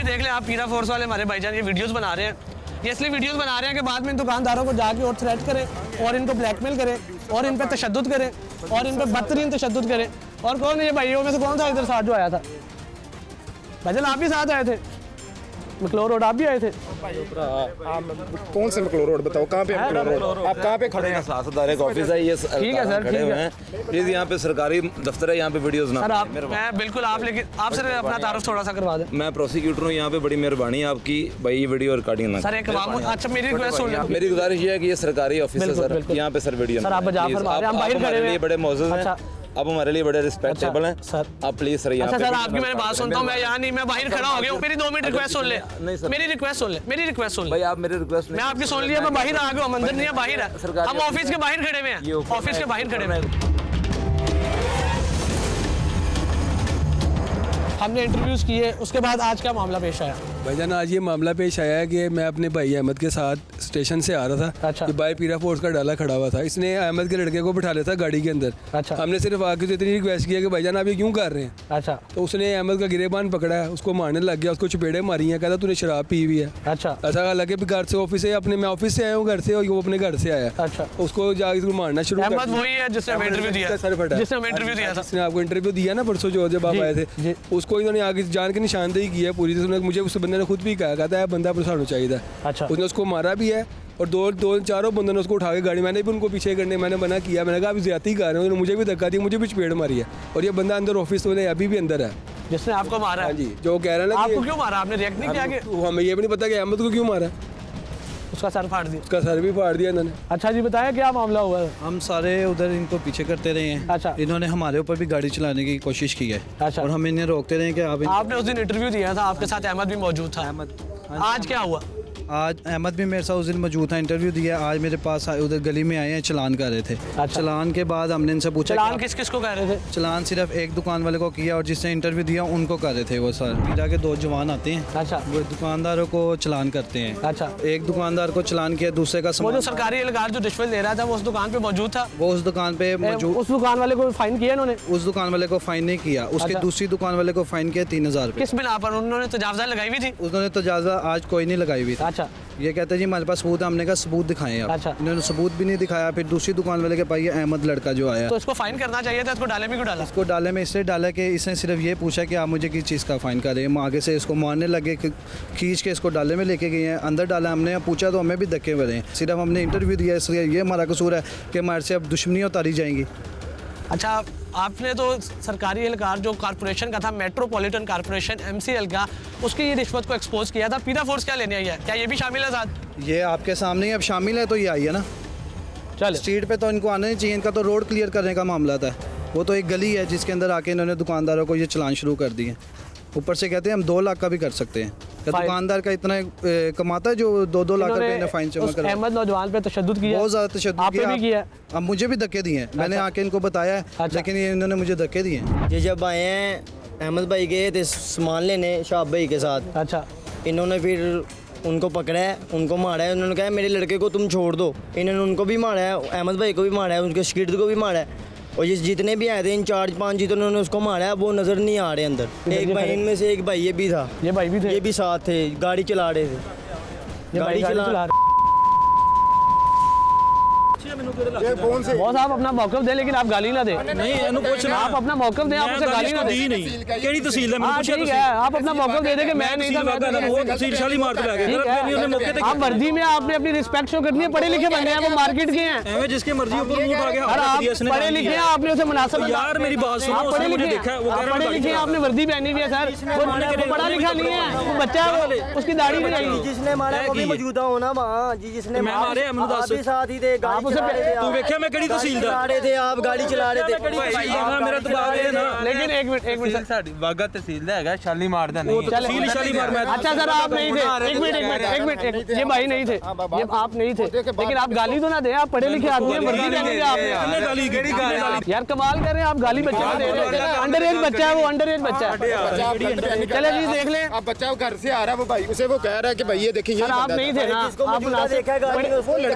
देख लें आप, पीरा फोर्स वाले हमारे भाईजान ये वीडियोस बना रहे हैं। ये इसलिए वीडियोस बना रहे हैं कि बाद में इन दुकानदारों को जाके और थ्रेट करें और इनको ब्लैकमेल करें और इन पर तशद्दुद करें और इन पर बदतरीन तशद्दुद करें। और कौन है ये भाइयों में से कौन था इधर साथ जो आया था? भाईजान आप भी साथ आए थे? मैक्लोर रोड आप भी आए थे? कौन से मैक्लोर रोड बताओ, कहाँ पे मैक्लोर रोड? आप कहाँ पे खड़े हैं? साथ एक ऑफिस है, ये ठीक है सर, ठीक है। प्लीज यहाँ पे सरकारी दफ्तर है, यहाँ पे वीडियोस ना। सर आप, मैं बिल्कुल आप, लेकिन आप सर अपना तारुफ थोड़ा सा करवा दें। मैं प्रोसिक्यूटर हूँ यहाँ पे, बड़ी मेहरबानी आपकी भाई, ये वीडियो रिकॉर्डिंग ना सर एक अच्छा मेरी रिक्वेस्ट सुन लें। मेरी गुजारिश ये है कि ये सरकारी ऑफिस है सर, यहाँ पे सर वीडियो सर आप बजा फरमा रहे हैं, हम बाहर खड़े हुए हैं, बड़े मौजूद हैं, आप हमारे लिए बड़े रिस्पेक्टेबल हैं सर। आप प्लीज सर यहाँ अच्छा सर, आपकी मैंने बात सुनता हूँ, मैं यहाँ नहीं, मैं बाहर खड़ा हो गया हूँ। मेरी 2 मिनट रिक्वेस्ट सुन ले, मेरी रिक्वेस्ट सुन ले, मेरी रिक्वेस्ट सुन ले भाई। आप मेरी रिक्वेस्ट मैं आपकी सुन लिया, मैं बाहर आ गया हूँ, अंदर नहीं है, बाहर है, हम ऑफिस के बाहर खड़े हुए हैं, ऑफिस के बाहर खड़े हुए हैं। हमने इंटरव्यूज़ किए, उसके बाद आज क्या मामला पेश आया? भाईजान आज ये मामला पेश आया है कि मैं अपने भाई अहमद के साथ स्टेशन से आ रहा था। अच्छा। कि भाई पीरा फोर्स का डाला खड़ा हुआ था, इसने अहमद के लड़के को बिठा लिया था गाड़ी के अंदर। अच्छा। हमने सिर्फ आके तो इतनी रिक्वेस्ट किया कि भाईजान आप ये क्यों कर रहे हैं? अच्छा। तो उसने अहमद का गिरेबान पकड़ा है, उसको मारने लग गया, उसको चपेड़े मारी हैं, कहता तूने शराब पी हुई है। अच्छा। ऐसा हालांकि घर से ऑफिस से अपने, मैं ऑफिस से आया हूँ घर से, और वो अपने घर से आया। अच्छा। उसको जाके मारना शुरू कर अहमद वही है जिसने हमें इंटरव्यू दिया, सर फटा, जिसने हमें इंटरव्यू दिया था, जिसने आपको इंटरव्यू दिया ना परसों जो जब आप आए थे, उसको इन्होंने आगे जान के निशानदेही की है पूरी तरह। मुझे उस बंदे ने खुद भी कहा था बंदा परेशान चाहिए। अच्छा। उसने उसको मारा भी है, और दो चारों बंदों ने उसको उठा के गाड़ी, मैंने भी उनको पीछे करने मैंने मना किया, मैंने कहा आप ज्यादती कर रहे हो, उन्होंने मुझे भी धक्का दिया, मुझे भी चपेड़ मारी है, और ये बंदा अंदर ऑफिस में अभी भी अंदर है जिसने आपको मारा। हाँ जी, जो कह रहा है ना आपको क्यों मारा? आपने रिएक्ट नहीं किया कि? हमें ये भी नहीं पता कि अहमद को क्यों मारा, उसका सर फाड़ दिया, उसका सर भी फाड़ दिया इन्होंने। अच्छा जी, बताया क्या मामला हुआ है? हम सारे उधर इनको पीछे करते रहे हैं। अच्छा। इन्होंने हमारे ऊपर भी गाड़ी चलाने की कोशिश की है। अच्छा। और हम इन्हें रोकते रहे कि आप आपने उस दिन इंटरव्यू दिया था, आपके साथ अहमद भी मौजूद था। आज क्या हुआ? आज अहमद भी मेरे साथ उस दिन मौजूद था, इंटरव्यू दिया। आज मेरे पास उधर गली में आए हैं, चलान कर रहे थे। चलान के बाद हमने इनसे पूछा चलान किस किस को कर रहे थे? चलान सिर्फ एक दुकान वाले को किया और जिसने इंटरव्यू दिया उनको कर रहे थे। वो सर पीरा के 2 जवान आते हैं, अच्छा, वो दुकानदारों को चलान करते हैं। अच्छा, एक दुकानदार को चलान किया, दूसरे का वो सामान। जो सरकारी एहलकार जो रिश्वत ले रहा था वो उस दुकान पे मौजूद था? वो उस दुकान पे मौजूद। उस दुकान वाले को फाइन किया इन्होंने? उस दुकान वाले को फाइन नहीं किया, उसके अच्छा। दूसरी दुकान वाले को फाइन किया 3000 रुपये। किस बिना पर? उन्होंने तजावज़ा लगाई हुई थी? उन्होंने तजाजा आज कोई नहीं लगाई हुई थी। अच्छा, ये कहते हैं जी हमारे पास सबूत है। हमने कहा सबूत दिखाएं आप। अच्छा। इन्होंने सबूत भी नहीं दिखाया। फिर दूसरी दुकान वाले के पास ये अहमद लड़का जो आया, तो इसको फाइन करना चाहिए था, इसको डाले में क्यों डाला? इसको डाले में इसलिए डाला कि इसने सिर्फ ये पूछा कि आप मुझे किस चीज़ का फ़ाइन करें। हम आगे से इसको मारने लगे, खींच के इसको डाले में लेके गए हैं, अंदर डाला। हमने पूछा तो हमें भी धक्के मिले हैं। सिर्फ हमने इंटरव्यू दिया, इसलिए ये हमारा कसूर है कि हमारे से अब दुश्मनी उतारी जाएंगी। अच्छा, आपने तो सरकारी एहलकार जो कॉर्पोरेशन का था, मेट्रोपॉलिटन कॉर्पोरेशन MCL का, उसकी ये रिश्वत को एक्सपोज किया था। पीरा फोर्स क्या लेने आई है? क्या ये भी शामिल है साथ? ये आपके सामने ही अब शामिल है, तो ये आई है ना। चल, स्ट्रीट पे तो इनको आना नहीं चाहिए, इनका तो रोड क्लियर करने का मामला था। वो तो एक गली है जिसके अंदर आके इन्होंने दुकानदारों को ये चलान शुरू कर दिए। ऊपर से कहते हैं हम 2 लाख का भी कर सकते हैं। क्या दुकानदार का इतना कमाता है जो 2-2 लाख रुपए ने फाइन जमा करा? अहमद नौजवान पे तशद्दुद किया, बहुत ज़्यादा तशद्दुद आपने भी किया। अब मुझे भी धक्के दिए हैं। मैंने आके इनको बताया है, लेकिन ये इन्होंने मुझे धक्के दिए हैं। ये जब आए हैं अहमद भाई गए थे सामान लेने शाब भाई के साथ। अच्छा, इन्होंने फिर उनको पकड़ा है, उनको मारा है। उन्होंने कहा मेरे लड़के को तुम छोड़ दो। इन्होंने उनको भी मारा है, अहमद भाई को भी मारा है, उनके शिगिर्द को भी मारा है। और ये जितने भी आए थे इंचार्ज 5 जितने उन्होंने उसको मारा है, वो नज़र नहीं आ रहे अंदर। एक भाई इनमें से एक भाई ये भी था, ये भाई भी थे, ये भी साथ थे, गाड़ी चला रहे थे। गाड़ी चला बहुत साहब अपना मौकफ दे, लेकिन आप गाली ना दे। नहीं आप अपना मौकफ दें, आप उसे गाली ना दें। केड़ी तहसील है? हाँ ठीक है, आप अपना मौकफ दे दें कि मैं नहीं था, मैं वो तहसील शाली मार के लागे। आप वर्दी में आपने अपनी रिस्पेक्ट शो करनी है। पढ़े लिखे बंदे हैं, वो मार्केट के हैं। एवं जिसके मर्जी ऊपर वोट आ गया। और आप पढ़े लिखे हैं, आपने उसे मुनासिब। यार मेरी बात सुनो, आप पढ़े मुझे लिखे देखा है, वो कह रहा है पढ़े लिखे हैं, आपने वर्दी पहनी हुई है सर। वो पढ़ा लिखा नहीं है, वो बच्चा है, वो उसकी दाढ़ी नहीं आई। जिसने मारा वो भी मौजूदा हो ना वहाँ जी, जिसने मैं मारे हैं, आप भी साथ ही थे। आप उसे तू देखिए मैं केड़ी तहसील दा चला रहे थे, आप गाड़ी चला रहे थे। मेरा दबाव है ना। लेकिन एक मिनट साडी वागा तहसील दा हैगा, शाली मार दा वो तहसील शाली मार में। अच्छा सर, आप नहीं थे। एक मिनट, ये भाई नहीं थे, ये आप नहीं थे, लेकिन आप गाली तो ना दें। आप पढ़े लिखे आदमी हैं, वर्दी पहनी है आपने। गाली गाली यार कमाल कर रहे हैं आप, गाली बच्चे को दे रहे हैं। अंडर एज बच्चा है, वो अंडर एज बच्चा है। चले जी देख लें। अब बच्चा घर से आ रहा है, वो भाई उसे वो कह रहा है कि भाई ये देखिए सर आप नहीं थे ना, आप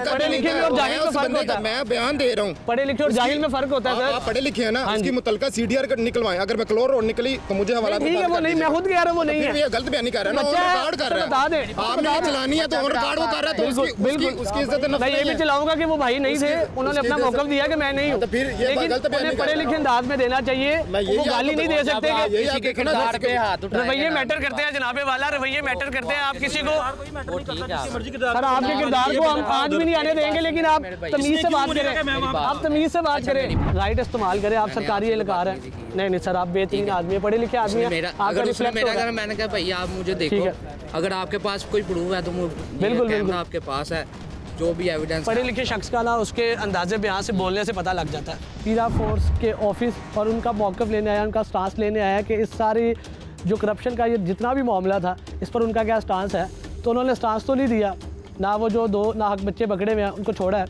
पढ़े लिखे में और जाहिल में फर्क होता है। मैं बयान दे रहा हूँ, पढ़े लिखे और जाहिल में फर्क होता है सर। आप पढ़े लिखे हैं ना, उसकी मुतलका CDR निकलवाएं। अगर मैं क्लोर रोड निकली तो मुझे हवाला ठीक है, वो नहीं, मैं खुद कह रहा हूँ वो नहीं है। ये गलत बयानी कर रहा है ना, बच्चा रिकॉर्ड कर रहा बता है। दें, आपने चलानी है तो ऑन रिकॉर्ड वो कर रहा है, तो बिल्कुल उसकी इज्जत मैं ये भी चलाऊंगा कि वो भाई नहीं थे, उन्होंने अपना मौकफ दिया कि मैं नहीं हूँ। तो फिर ये लेकिन गलत बयानी उन्हें कर पढ़े रहा लिखे अंदाज में देना चाहिए। वो गाली नहीं दे सकते कि यही आप देखना रवैये मैटर करते हैं जनाबे वाला, रवैये मैटर करते हैं। आप किसी को सर आपके किरदार को हम आज भी नहीं आने देंगे, लेकिन आप तमीज से बात करें, आप तमीज से बात करें, राइट इस्तेमाल करें। आप सरकारी एहलकार हैं। नहीं सर, आप बेहतरीन आदमी है, पढ़े लिखे आदमी है। अगर उसने मेरा कहा, मैंने कहा भैया आप मुझे देखो, अगर आपके पास कोई प्रूफ है तो बिल्कुल आपके पास है, जो भी एविडेंस। पढ़े लिखे शख्स का ना उसके अंदाजे बयान से बोलने से पता लग जाता है। पीरा फोर्स के ऑफिस और उनका मौक़िफ़ लेने आया, उनका स्टांस लेने आया कि इस सारी जो करप्शन का ये जितना भी मामला था, इस पर उनका क्या स्टांस है। तो उन्होंने स्टांस तो नहीं दिया ना, वो जो 2 नाहक बच्चे पकड़े हुए हैं उनको छोड़ा है।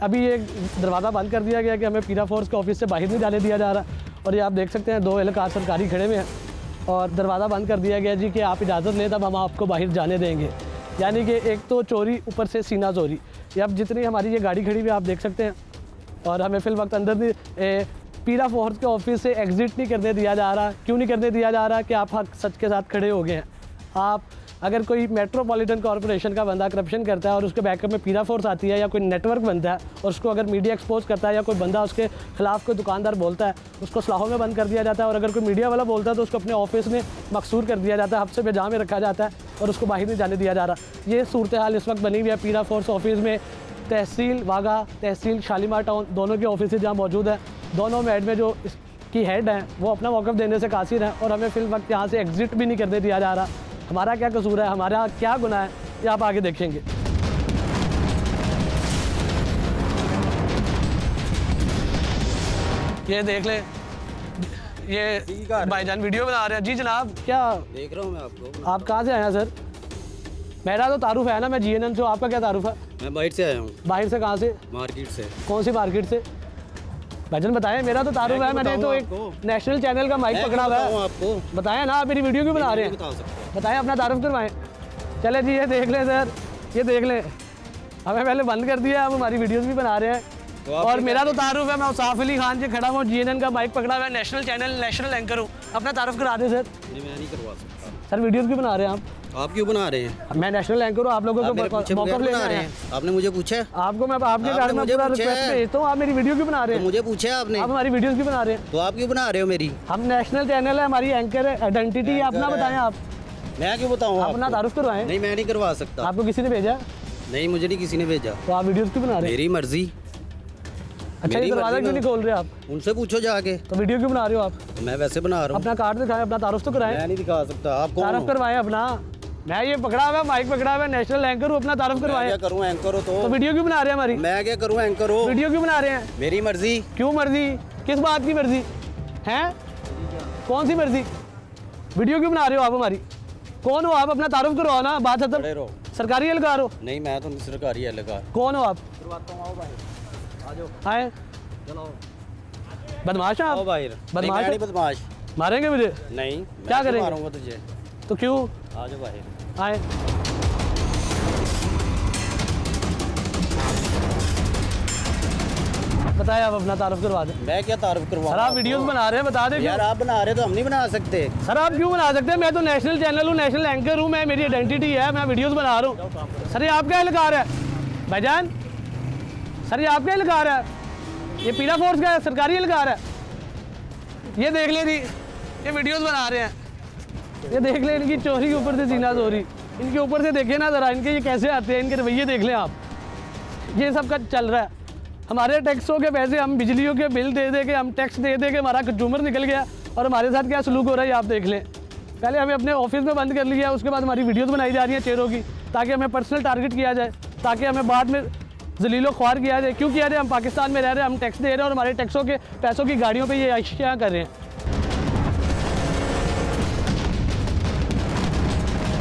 अभी ये दरवाज़ा बंद कर दिया गया कि हमें पीरा फोर्स के ऑफिस से बाहर नहीं जाने दिया जा रहा। और ये आप देख सकते हैं 2 एहलकार सरकारी खड़े हुए हैं और दरवाज़ा बंद कर दिया गया जी कि आप इजाज़त लें तब हम आपको बाहर जाने देंगे। यानी कि एक तो चोरी, ऊपर से सीना चोरी। ये अब जितनी हमारी ये गाड़ी खड़ी हुई आप देख सकते हैं, और हमें फिल वक्त अंदर नहीं पीरा फोर्स के ऑफिस से एग्ज़िट नहीं करने दिया जा रहा। क्यों नहीं करने दिया जा रहा? कि आप हक सच के साथ खड़े हो गए हैं। आप अगर कोई मेट्रोपॉलिटन कॉर्पोरेशन का बंदा करप्शन करता है और उसके बैकअप में पीरा फोर्स आती है, या कोई नेटवर्क बनता है और उसको अगर मीडिया एक्सपोज करता है, या कोई बंदा उसके खिलाफ कोई दुकानदार बोलता है, उसको सलाहों में बंद कर दिया जाता है। और अगर कोई मीडिया वाला बोलता है तो उसको अपने ऑफिस में मकसूर कर दिया जाता है, हफ्ते पे जाम में रखा जाता है और उसको बाहर नहीं जाने दिया जा रहा। ये सूरत हाल इस वक्त बनी हुई है पीरा फोर्स ऑफिस में। तहसील वागा, तहसील शालीमार टाउन, दोनों के ऑफिस जहाँ मौजूद हैं, दोनों में में जो इसकी हेड हैं वो अपना मौक़िफ़ देने से कासिर हैं और हमें फिल वक्त यहाँ से एग्ज़िट भी नहीं करने दिया जा रहा। हमारा क्या कसूर है, हमारा क्या गुनाह है, ये आप आगे देखेंगे। ये देख ले, ये भाईजान वीडियो बना रहे हैं। जी जनाब, क्या देख रहा हूँ मैं आपको। आप कहाँ से आए हैं सर? मेरा तो तारुफ है ना, मैं GNN से हूँ, आपका क्या तारुफ है? मैं बाहर से आया हूँ, बाहर से कहाँ से? मार्केट से। कौन सी मार्केट से? भाईजान बताएं, मेरा तो तारुफ है, मैंने तो एक नेशनल चैनल का माइक पकड़ा हुआ है। आपको बताएं ना, आप मेरी वीडियो क्यों बना रहे हैं? बताएं, अपना तारुफ करवाएं। चले जी, ये देख लें सर, ये देख लें, हमें पहले बंद कर दिया, अब हमारी वीडियोस भी बना रहे हैं। और मेरा तो तारुफ है, मैं औसाफ अली खान से खड़ा हूँ, GNN का माइक पकड़ा हुआ है, नेशनल चैनल, नेशनल एंकर हूँ। अपना तारुफ करा दें सर। नहीं, मैं नहीं करवा सकता। सर वीडियोस क्यों बना रहे हैं आप क्यों बना रहे हैं? मैं नेशनल एंकर हूँ, आप लोगों को मौका लेना है। आपने मुझे पूछा? आपको मैं आपके कारण में पूरा रिक्वेस्ट भेजता हूँ, आप मेरी वीडियो क्यों बना रहे हैं? मुझे पूछा आपने? आप हमारी वीडियोस क्यों बना रहे हैं? तो आप क्यों बना रहे हो मेरी? हम नेशनल चैनल है, हमारी एंकर है, आइडेंटिटी है, अपना बताएं आप। मैं क्यों बताऊँ? अपना तारुफ करवाएं। नहीं, मैं नहीं करवा सकता। आपको किसी ने भेजा? नहीं, मुझे नहीं किसी ने भेजा। तो आप वीडियोस क्यों बना रहे हैं? मेरी मर्जी। अच्छा, ये दरवाजा क्यों नहीं खोल रहे आप? उनसे पूछो जाके। तो वीडियो क्यों बना रहे हो आप? मैं वैसे बना रहा हूँ। अपना कार्ड दिखाएं, अपना तारुफ तो कराएं। मैं नहीं दिखा सकता। आप कौन तारुफ हो? करवाएं अपना। मैं ये पकड़ा हुआ, माइक पकड़ा हुआ, नेशनल एंकर हूँ, अपना तारुफ करवाएं। क्या करूँ, एंकर हो तो वीडियो क्यों बना रहे हैं हमारी? मैं क्या करूँ, एंकर हो? वीडियो क्यों बना रहे हैं? मेरी मर्जी। क्यों मर्जी? किस बात की मर्जी है? कौन सी मर्जी? वीडियो क्यों बना रहे हो आप हमारी? कौन हो आप? अपना तारुफ करवाओ ना, बात खत्म। सरकारी एहलकार हो? नहीं, मैं तो सरकारी एहलकार। कौन हो आप? आए बदमाश हैं आप? बदमाश? नहीं, बदमाश। मारेंगे मुझे? नहीं। क्या करेंगे? मारूंगा तुझे। तो क्यों? आ जाओ बाहर। आए। बताएं, आप अपना तारुफ करवा दें। मैं क्या तारुफ करवाऊं? सर आप वीडियोस बना रहे हैं, बता दें। यार आप बना रहे तो हम नहीं बना सकते। सर आप क्यों बना सकते हैं? मैं तो नेशनल चैनल हूँ, नेशनल एंकर हूँ, मैं, मेरी आइडेंटिटी है, मैं वीडियोस बना रहा हूँ। सर ये आपका एहलकार है भाईजान? सर ये आपका एहलकार है? ये पीरा फोर्स का है, सरकारी एहलकार है? ये देख ले जी, ये वीडियोस बना रहे हैं, ये देख ले, इनकी चोरी के ऊपर से सीना चोरी, इनके ऊपर से देखे ना ज़रा, इनके ये कैसे आते हैं, इनके रवैये देख लें आप। ये सब का चल रहा है। हमारे टैक्सों के पैसे, हम बिजलियों के बिल दे दे के, हम टैक्स दे दे के हमारा कंज्यूमर निकल गया, और हमारे साथ क्या सलूक हो रहा है आप देख लें। पहले हमें अपने ऑफिस में बंद कर लिया, उसके बाद हमारी वीडियोस बनाई जा रही हैं चेहरों की, ताकि हमें पर्सनल टारगेट किया जाए, ताकि हमें बाद में जलीलो ख्वार किया जाए। क्यों किया जाए? हम पाकिस्तान में रह रहे हैं, हम टैक्स दे रहे हैं, और हमारे टैक्सों के पैसों की गाड़ियों पर ये अशिया कर रहे हैं।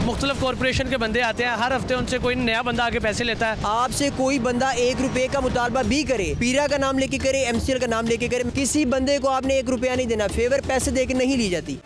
मुख्तलिफ कॉरपोरेशन के बंदे आते हैं, हर हफ्ते उनसे कोई नया बंदा आके पैसे लेता है। आपसे कोई बंदा 1 रुपए का मुतालबा भी करे, पीरा का नाम लेके करे, MCL का नाम लेके करे, किसी बंदे को आपने 1 रुपया नहीं देना। फेवर पैसे दे के नहीं ली जाती।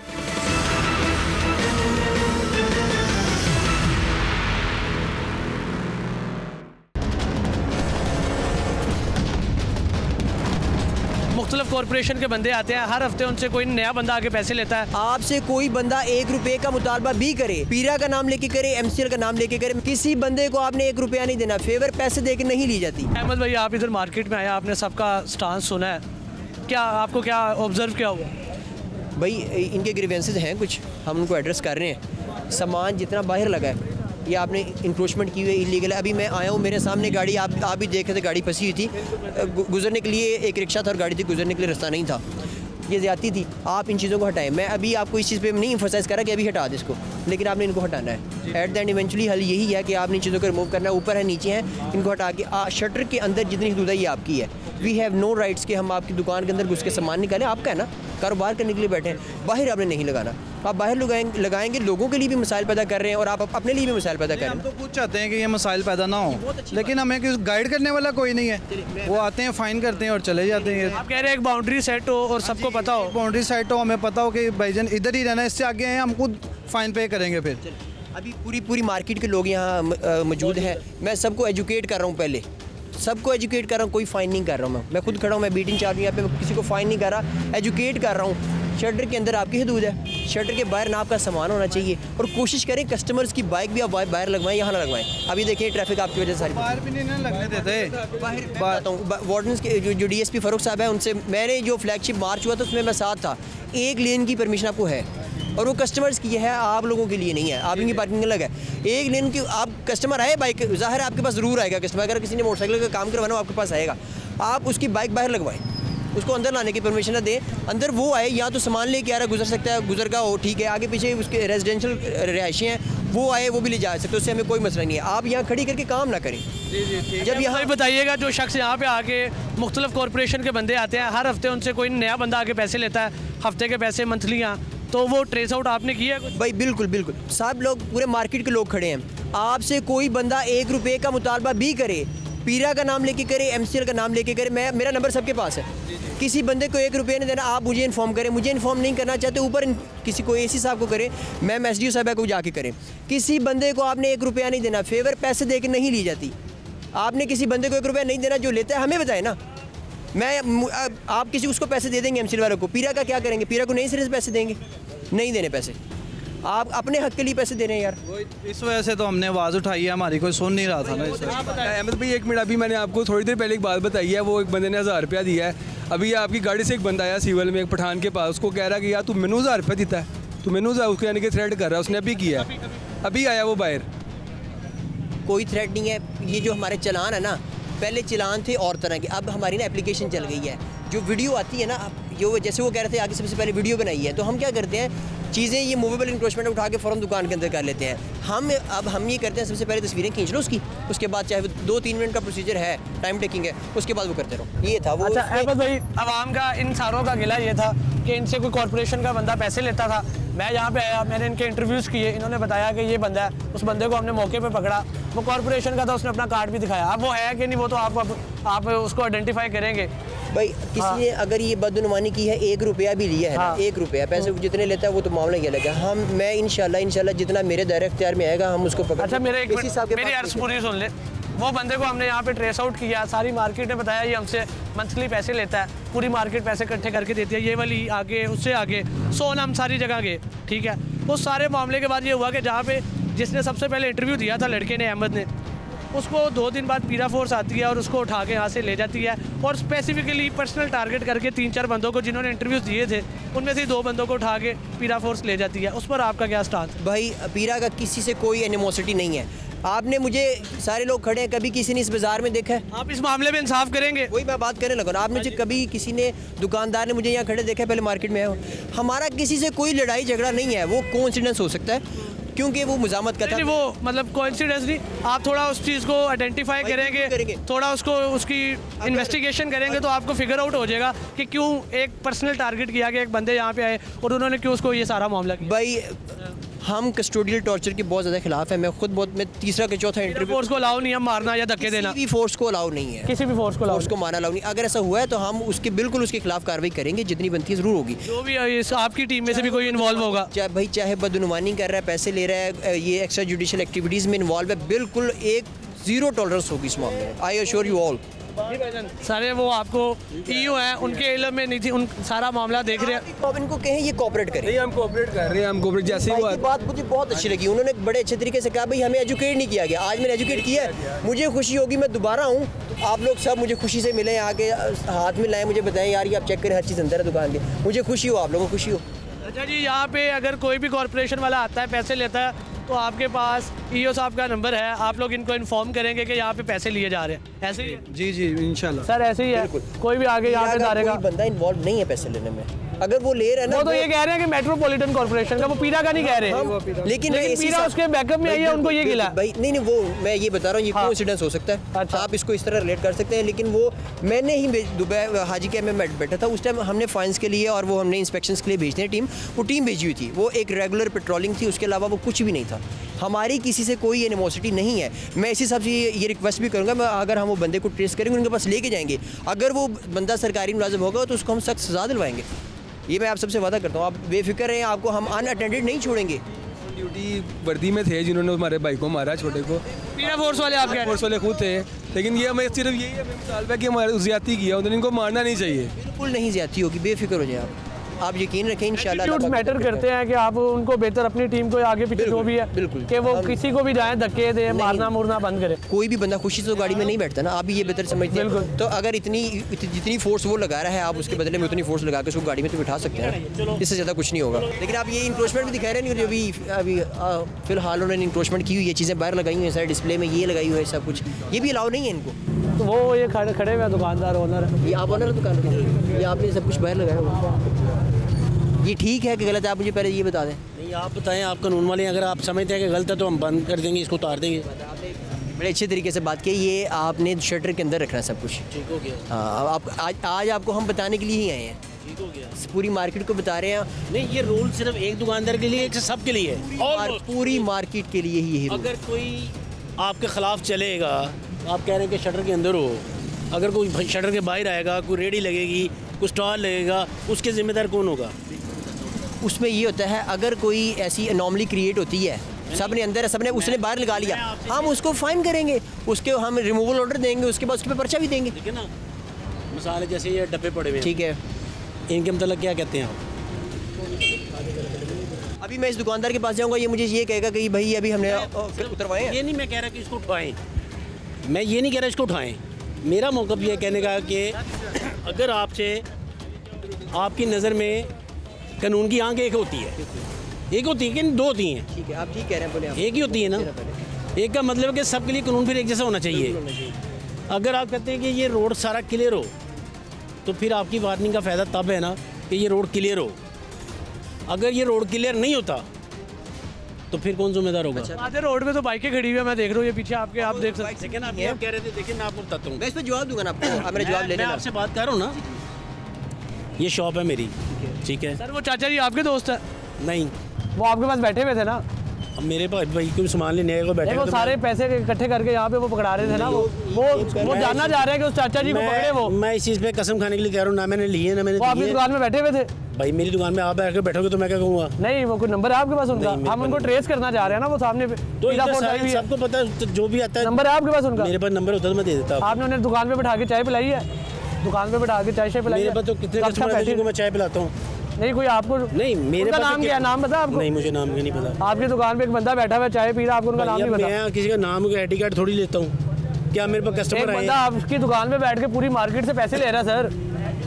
मुख्तलिफ कॉरपोरेशन के बंदे आते हैं, हर हफ्ते उनसे कोई नया बंदा आके पैसे लेता है। आपसे कोई बंदा 1 रुपए का मुतालबा भी करे, पीरा का नाम लेके करे, MCL का नाम लेके करे, किसी बंदे को आपने 1 रुपया नहीं देना। फेवर पैसे दे के नहीं ली जाती। अहमद भाई, आप इधर मार्केट में आया, आपने सबका स्टांस सुना है, क्या आपको क्या ऑब्जर्व किया हुआ? भाई इनके ग्रीवेंसेस हैं कुछ, हम उनको एड्रेस कर रहे हैं। सामान जितना बाहर लगा है, ये आपने इंक्रोचमेंट की हुई है, इलीगल है। अभी मैं आया हूँ, मेरे सामने गाड़ी, आप भी देख रहे थे, गाड़ी फंसी हुई थी, गुजरने के लिए एक रिक्शा था और गाड़ी थी, गुजरने के लिए रास्ता नहीं था। ये ज़्यादती थी। आप इन चीज़ों को हटाएं। मैं अभी आपको इस चीज़ पे नहीं एम्फसाइज़ कर रहा कि अभी हटा दें इसको, लेकिन आपने इनको हटाना है। एट द एंड इवेंचुअली हल यही है कि आपने इन चीज़ों को रिमूव करना है। ऊपर है, नीचे हैं, इनको हटा के शटर के अंदर जितनी हदूद है ये आपकी है। वी हैव नो राइट्स कि हम आपकी दुकान के अंदर घुस के सामान निकालें। आपका है ना, कारोबार करने के लिए बैठे हैं, बाहर आपने नहीं लगाना। आप बाहर लगाएंगे, लोगों के लिए भी मसाइल पैदा कर रहे हैं और आप अपने लिए भी मसाइल पैदा कर रहे हैं। हम तो खुद चाहते हैं कि ये मसाइल पैदा ना हो, लेकिन हमें गाइड करने वाला कोई नहीं है। वो आते हैं, फाइन करते हैं और चले जाते हैं। आप कह रहे हैं एक बाउंड्री सेट हो और सबको पता हो, बाउंड्री सेट हो, हमें पता हो कि भाईजान इधर ही रहना है, इससे आगे हैं हम खुद फाइन पे करेंगे। फिर अभी पूरी मार्केट के लोग यहाँ मौजूद हैं। मैं सबको एजुकेट कर रहा हूँ, पहले सबको एजुकेट कर रहा हूँ, कोई फ़ाइन नहीं कर रहा हूँ। मैं खुद खड़ा हूँ, मैं बीट इंचार्ज हूँ यहाँ पे, मैं किसी को फ़ाइन नहीं कर रहा, एजुकेट कर रहा हूँ। शटर के अंदर आपकी हदूद है, शटर के बाहर ना आपका सामान होना चाहिए, और कोशिश करें कस्टमर्स की बाइक भी आप बाहर लगवाएं, यहाँ ना लगवाएं। अभी देखिए ट्रैफिक आपकी वजह से सारी बाहर भी नहीं लगने देते। बाहर वार्डन्स के जो DSP फ़ारूक साहब हैं, उनसे मैंने जो फ्लैगशिप मार्च हुआ था उसमें मैं साथ था। 1 लेन की परमिशन आपको है, और वो कस्टमर्स की है, आप लोगों के लिए नहीं है। आप इनकी पार्किंग अलग है। 1 लेन की आप कस्टमर आए बाइक, ज़ाहिर है आपके पास ज़रूर आएगा कस्टमर। अगर किसी ने मोटरसाइकिल का काम करवाना हो आपके पास आएगा, आप उसकी बाइक बाहर लगवाएं, उसको अंदर लाने की परमिशन दें। अंदर वो आए, या तो सामान लेके आ रहा है, गुजर सकता है, गुजर का हो, ठीक है। आगे पीछे उसके रेजिडेंशियल रिहायशी हैं, वो आए, वो भी ले जा सकते, उससे हमें कोई मसला नहीं है। आप यहाँ खड़ी करके काम ना करें। जब यहाँ बताइएगा, जो शख्स यहाँ पे आके मुख्तलिफ कॉरपोरेशन के बंदे आते हैं, हर हफ्ते उनसे कोई नया बंदा आके पैसे लेता है, हफ्ते के पैसे, मंथलियाँ, तो वो ट्रेस आउट आपने किया है? भाई बिल्कुल बिल्कुल, सब लोग पूरे मार्केट के लोग खड़े हैं। आपसे कोई बंदा 1 रुपये का मुतालबा भी करे, पीरा का नाम लेके करे, MCL का नाम लेके करे, मेरा नंबर सबके पास है। किसी बंदे को 1 रुपये नहीं देना, आप मुझे इन्फॉर्म करें। मुझे इन्फॉर्म नहीं करना चाहते, ऊपर किसी को AC साहब को करें, मैम SDO साहब को जाके करें। किसी बंदे को आपने 1 रुपया नहीं देना, फेवर पैसे दे के नहीं ली जाती। आपने किसी बंदे को 1 रुपया नहीं देना, जो लेता है हमें बताए ना। आप किसी उसको पैसे दे देंगे MCL वालों को, पीरा का क्या करेंगे? पीरा को नहीं सिरे से पैसे देंगे? नहीं देने पैसे। आप अपने हक के लिए पैसे दे रहे हैं यार। इस वजह से तो हमने आवाज़ उठाई है, हमारी कोई सुन नहीं रहा था ना। अहमद भाई 1 मिनट, अभी मैंने आपको थोड़ी देर पहले एक बात बताई है। वो एक बंदे ने 1000 रुपया दिया है। अभी आपकी गाड़ी से एक बंदा आया सिविल में, एक पठान के पास, उसको कह रहा कि यार तू मैनू 1000 रुपया देता है, तू मैनू उसको यानी कि थ्रेट कर रहा है। उसने अभी किया है, अभी आया वो बाहर। कोई थ्रेट नहीं है। ये जो हमारे चलान है ना, पहले चलान थे और तरह के, अब हमारी ना एप्लीकेशन चल गई है। जो वीडियो आती है ना, जो जैसे वो कह रहे थे आगे सबसे पहले वीडियो बनाई है, तो हम क्या करते हैं, चीज़ें ये मूवेबल इंक्रोचमेंट उठा के फ़ौरन दुकान के अंदर कर लेते हैं। हम ये करते हैं, सबसे पहले तस्वीरें खींच लो उसकी, उसके बाद चाहे 2-3 मिनट का प्रोसीजर है, टाइम टेकिंग है, उसके बाद वो करते रहो। ये था वो। अच्छा अहमद भाई, आवाम का इन सारों का गिला ये था कि इनसे कोई कॉर्पोरेशन का बंदा पैसे लेता था। मैं यहाँ पे आया, मैंने इनके इंटरव्यूज़ किए, इन्होंने बताया कि ये बंदा है। उस बंदे को हमने मौके पे पकड़ा, वो कॉर्पोरेशन का था, उसने अपना कार्ड भी दिखाया। अब वो है कि नहीं, वो तो आप उसको आइडेंटिफाई करेंगे। भाई किसी ने अगर ये बदनुमानी की है, 1 रुपया भी लिया है ना, 1 रुपया पैसे जितने लेता है वो तो मामला ही अलग है। मैं इंशाल्लाह जितना मेरे दायरे इख्तियार में आएगा हम उसको पकड़। अच्छा मेरी अर्ज पूरी सुन ले। वो बंदे को हमने यहाँ पे ट्रेस आउट किया, सारी मार्केट ने बताया ये हमसे मंथली पैसे लेता है, पूरी मार्केट पैसे इकट्ठे करके देती है, ये वाली आगे उससे आगे सोन, हम सारी जगह गए, ठीक है। उस सारे मामले के बाद ये हुआ कि जहाँ पे जिसने सबसे पहले इंटरव्यू दिया था लड़के ने, अहमद ने, उसको 2 दिन बाद पीरा फोर्स आती है और उसको उठा के यहाँ से ले जाती है, और स्पेसिफिकली पर्सनल टारगेट करके 3-4 बंदों को जिन्होंने इंटरव्यूज़ दिए थे, उनमें से 2 बंदों को उठा के पीरा फोर्स ले जाती है। उस पर आपका क्या स्टांस? भाई पीरा का किसी से कोई एनिमोसिटी नहीं है। आपने मुझे, सारे लोग खड़े हैं, कभी किसी ने इस बाज़ार में देखा है? आप इस मामले में इंसाफ करेंगे? वही मैं बात करने लगा। आपने मुझे कभी किसी ने, दुकानदार ने मुझे यहाँ खड़े देखा है? पहले मार्केट में आया। हमारा किसी से कोई लड़ाई झगड़ा नहीं है। वो कोइंसिडेंस हो सकता है क्योंकि वो मुजामत का था। वो मतलब कोइंसिडेंस नहीं, आप थोड़ा उस चीज़ को आइडेंटिफाई करेंगे, थोड़ा उसको उसकी इन्वेस्टिगेशन करेंगे तो आपको फिगर आउट हो जाएगा कि क्यों एक पर्सनल टारगेट किया गया, एक बंदे यहाँ पे आए और उन्होंने क्यों उसको ये सारा मामला किया। भाई हम कस्टोडियल टॉर्चर के बहुत ज़्यादा खिलाफ है। मैं खुद मैं तीसरा के चौथा इंटरव्यू, फोर्स को अलाउ नहीं है मारना या धक्के देना, किसी भी फोर्स को अलाउ नहीं है, किसी भी फोर्स को मारना अलाउ नहीं। अगर ऐसा हुआ है तो हम उसके बिल्कुल उसके खिलाफ कार्रवाई करेंगे, जितनी बनती है ज़रूर होगी। जो भी आपकी टीम में से भी कोई इन्वॉल्व होगा, चाहे बदनुमानी कर रहा है, पैसे ले रहा है, ये एक्स्ट्रा जुडिशल एक्टिविटीज़ में इन्वॉल्व है, बिल्कुल एक 0 टॉलरेंस होगी इस मामले में। I assure you all. सारे वो आपको EU हैं, उनके इल्म में नहीं थी, उन सारा मामला देख रहे हैं। अब इनको कहें ये कोऑपरेट करें। नहीं, हम कोऑपरेट कर रहे हैं, हम कोऑपरेट जैसे ही बात मुझे बहुत अच्छी लगी। उन्होंने बड़े अच्छे तरीके से कहा भाई हमें एजुकेट नहीं किया गया, आज मैंने एजुकेट किया है, मुझे खुशी होगी, मैं दोबारा आऊँ, आप लोग सब मुझे खुशी से मिलें, आके हाथ में लाएं, मुझे बताएं यार ये आप चेक करें, हर चीज़ अंदर है दुकान के, मुझे खुशी हो, आप लोगों को खुशी हो। अच्छा जी, यहाँ पे अगर कोई भी कॉर्पोरेशन वाला आता है, पैसे लेता है, तो आपके पास EO साहब का नंबर है, आप लोग इनको इन्फॉर्म करेंगे कि यहाँ पे पैसे लिए जा रहे हैं, ऐसे ही है? जी जी इंशाल्लाह सर ऐसे ही है, कोई भी आगे यहाँ पे डालेगा। कोई बंदा इन्वॉल्व नहीं है पैसे लेने में। अगर वो ले रहा है ना, वो तो ये कह रहे हैं कि मेट्रोपॉलिटन कॉर्पोरेशन का, वो पीरा का नहीं कह रहे, लेकिन पीरा उसके बैकअप में आई है, उनको ये गिला भाई। नहीं वो मैं ये बता रहा हूँ, ये कोइंसिडेंस हो सकता है। अच्छा। आप इसको इस तरह रिलेट कर सकते हैं, लेकिन वो मैंने ही दुबई हाजी कैंप में बैठा था, उस टाइम हमने फाइन्स के लिए और वो हमने इंस्पेक्शंस के लिए भेजते हैं टीम, वो टीम भेजी हुई थी, वो एक रेगुलर पेट्रोलिंग थी, उसके अलावा वो कुछ भी नहीं था। हमारी किसी से कोई एनिमोसिटी नहीं है। मैं इसी हिसाब से ये रिक्वेस्ट भी करूँगा, मैं अगर हम वो बंदे को ट्रेस करेंगे, उनके पास लेके जाएंगे, अगर वो बंदा सरकारी मुलाजिम होगा तो उसको हम सख्त सज़ा दिलवाएंगे। ये मैं आप सबसे वादा करता हूँ, आप बेफिक्र रहें, आपको हम अनअटेंडेड नहीं छोड़ेंगे। ड्यूटी वर्दी में थे जिन्होंने हमारे भाई को मारा, छोटे को। पीरा फोर्स वाले आपके फोर्स वाले खुद थे, लेकिन ये हमें सिर्फ यही हमें मिसाल है कि हमारे ज़्यादती किया, उन्होंने इनको मारना नहीं चाहिए। बिल्कुल नहीं ज़्यादती होगी, बेफिक्र हो जाए आप यकीन रखें इंशाल्लाह। एटीट्यूड मैटर करते हैं कि आप उनको बेहतर अपनी टीम को आगे पीछे जो भी है, बिल्कुल कि वो किसी को भी जाए धक्के दे, मारना मुरना बंद करे। कोई भी बंदा खुशी से तो गाड़ी में नहीं बैठता ना, आप भी ये बेहतर समझते हैं। तो अगर जितनी फोर्स वो लगा रहा है, आप उसके बदले में उतनी फोर्स लगा के उसको गाड़ी में तो बिठा सकते हैं, इससे ज़्यादा कुछ नहीं होगा। लेकिन आप ये इंक्रोचमेंट भी दिखा रहे नहीं, अभी फिलहाल उन्होंने इंक्रोचमेंट की हुई है, चीज़ें बाहर लगाई हुई हैं, सारे डिस्प्ले में ये लगाई हुई है, सब कुछ ये भी अलाउ नहीं है इनको। तो वो ये खड़े हुए दुकानदार, ओनर, ये आप ओनर दुकान के, ये आपने सब कुछ बाहर लगाया हुआ, ये ठीक है कि गलत है? आप मुझे पहले ये बता दें। नहीं आप बताएं, आप कानून वाले, अगर आप समझते हैं कि गलत है तो हम बंद कर देंगे, इसको उतार देंगे। बड़े अच्छे तरीके से बात की। ये आपने शटर के अंदर रखना है सब कुछ, ठीक हो गया। हाँ, आप आज आपको हम बताने के लिए ही आए हैं ठीक हो गया। पूरी मार्केट को बता रहे हैं। नहीं, ये रूल सिर्फ एक दुकानदार के लिए, एक सब के लिए है। और पूरी मार्केट के लिए ही यही रूल। अगर कोई आपके ख़िलाफ़ चलेगा, आप कह रहे हैं कि शटर के अंदर हो, अगर कोई शटर के बाहर आएगा, कोई रेडी लगेगी, कोई स्टॉल लगेगा, उसके ज़िम्मेदार कौन होगा? उसमें ये होता है अगर कोई ऐसी अनोमली क्रिएट होती है, सबने अंदर है, सबने उसने बाहर लगा लिया, हम उसको फाइन करेंगे, उसके हम रिमूवल ऑर्डर देंगे, उसके बाद उसके पे पर्चा भी देंगे। ठीक है ना, मिसाल जैसे ये डब्बे पड़े हुए हैं, ठीक है, इनके मतलब क्या कहते हैं आप? अभी मैं इस दुकानदार के पास जाऊंगा, ये मुझे ये कहेगा कि भाई अभी हमने उतरवाए हैं। ये नहीं मैं कह रहा कि इसको उठाएं, मैं ये नहीं कह रहा इसको उठाएं। मेरा मौक़िफ़ ये कहने का कि अगर आपसे आपकी नज़र में कानून की आंख एक होती है, एक होती है कि दो होती हैं? ठीक है, आप ठीक कह रहे हैं, बोले आप। एक ही होती है ना। एक का मतलब है कि सबके लिए कानून फिर एक जैसा होना चाहिए। अगर आप कहते हैं कि ये रोड सारा क्लियर हो, तो फिर आपकी वार्निंग का फ़ायदा तब है ना कि ये रोड क्लियर हो। अगर ये रोड क्लियर नहीं होता तो फिर कौन जिम्मेदार होगा? आधे रोड में तो बाइकें खड़ी हुई है, मैं देख रहा हूँ, ये पीछे आपके, आप देख सकते हैं। आप कह रहे थे, देखिए मैं आपको बताता हूँ, मैं इस पर जवाब दूंगा ना आपको, आप मेरा जवाब ले मैं लेना। आपसे बात कर रहा हूँ ना, ये शॉप है मेरी, ठीक है सर। वो चाचा जी आपके दोस्त है? नहीं, वो आपके पास बैठे हुए थे ना? अब मेरे पास भाई कोई सामान लेने आएगा बैठे, वो सारे पैसे इकट्ठे करके यहाँ पे वो पकड़ा रहे थे ना, वो जानना चाह रहे हैं कि उस चाचा जी को पकड़े। वो मैं इस चीज़ पे कसम खाने के लिए तैयार हूँ, ना मैंने लिए ना मैंने वो आपकी दुकान में बैठे हुए थे? भाई मेरी दुकान में आप बैठ बैठोगे तो मैं क्या कहूँगा? नहीं, वो कोई नंबर है आपके पास उनका? हम उनको ट्रेस करना चाह रहे हैं ना, वो सामने तो सबको पता है, जो भी आता है। नंबर है आपके पास उनका? मेरे पास नंबर होता तो मैं दे देता। आपने उन्हें दुकान पे बैठा के चाय पिलाई है? दुकान पे बैठा के चाय पिलाई है? मेरे पास तो कितने कस्टमर हैं जिनको मैं चाय पिलाता हूँ। नहीं, कोई आपको नहीं, मेरे पास नाम क्या, नाम पता आपको? नहीं, मुझे नाम का नहीं पता। आपकी दुकान पे एक बंदा बैठा हुआ है, चाय पी रहा, आपको उनका नाम नहीं पता? मैं किसी का नाम का आईडी कार्ड थोड़ी लेता हूँ। क्या मेरे पास कस्टमर आए? बंदा आपकी दुकान पे बैठ के पूरी मार्केट से पैसे ले रहा है सर।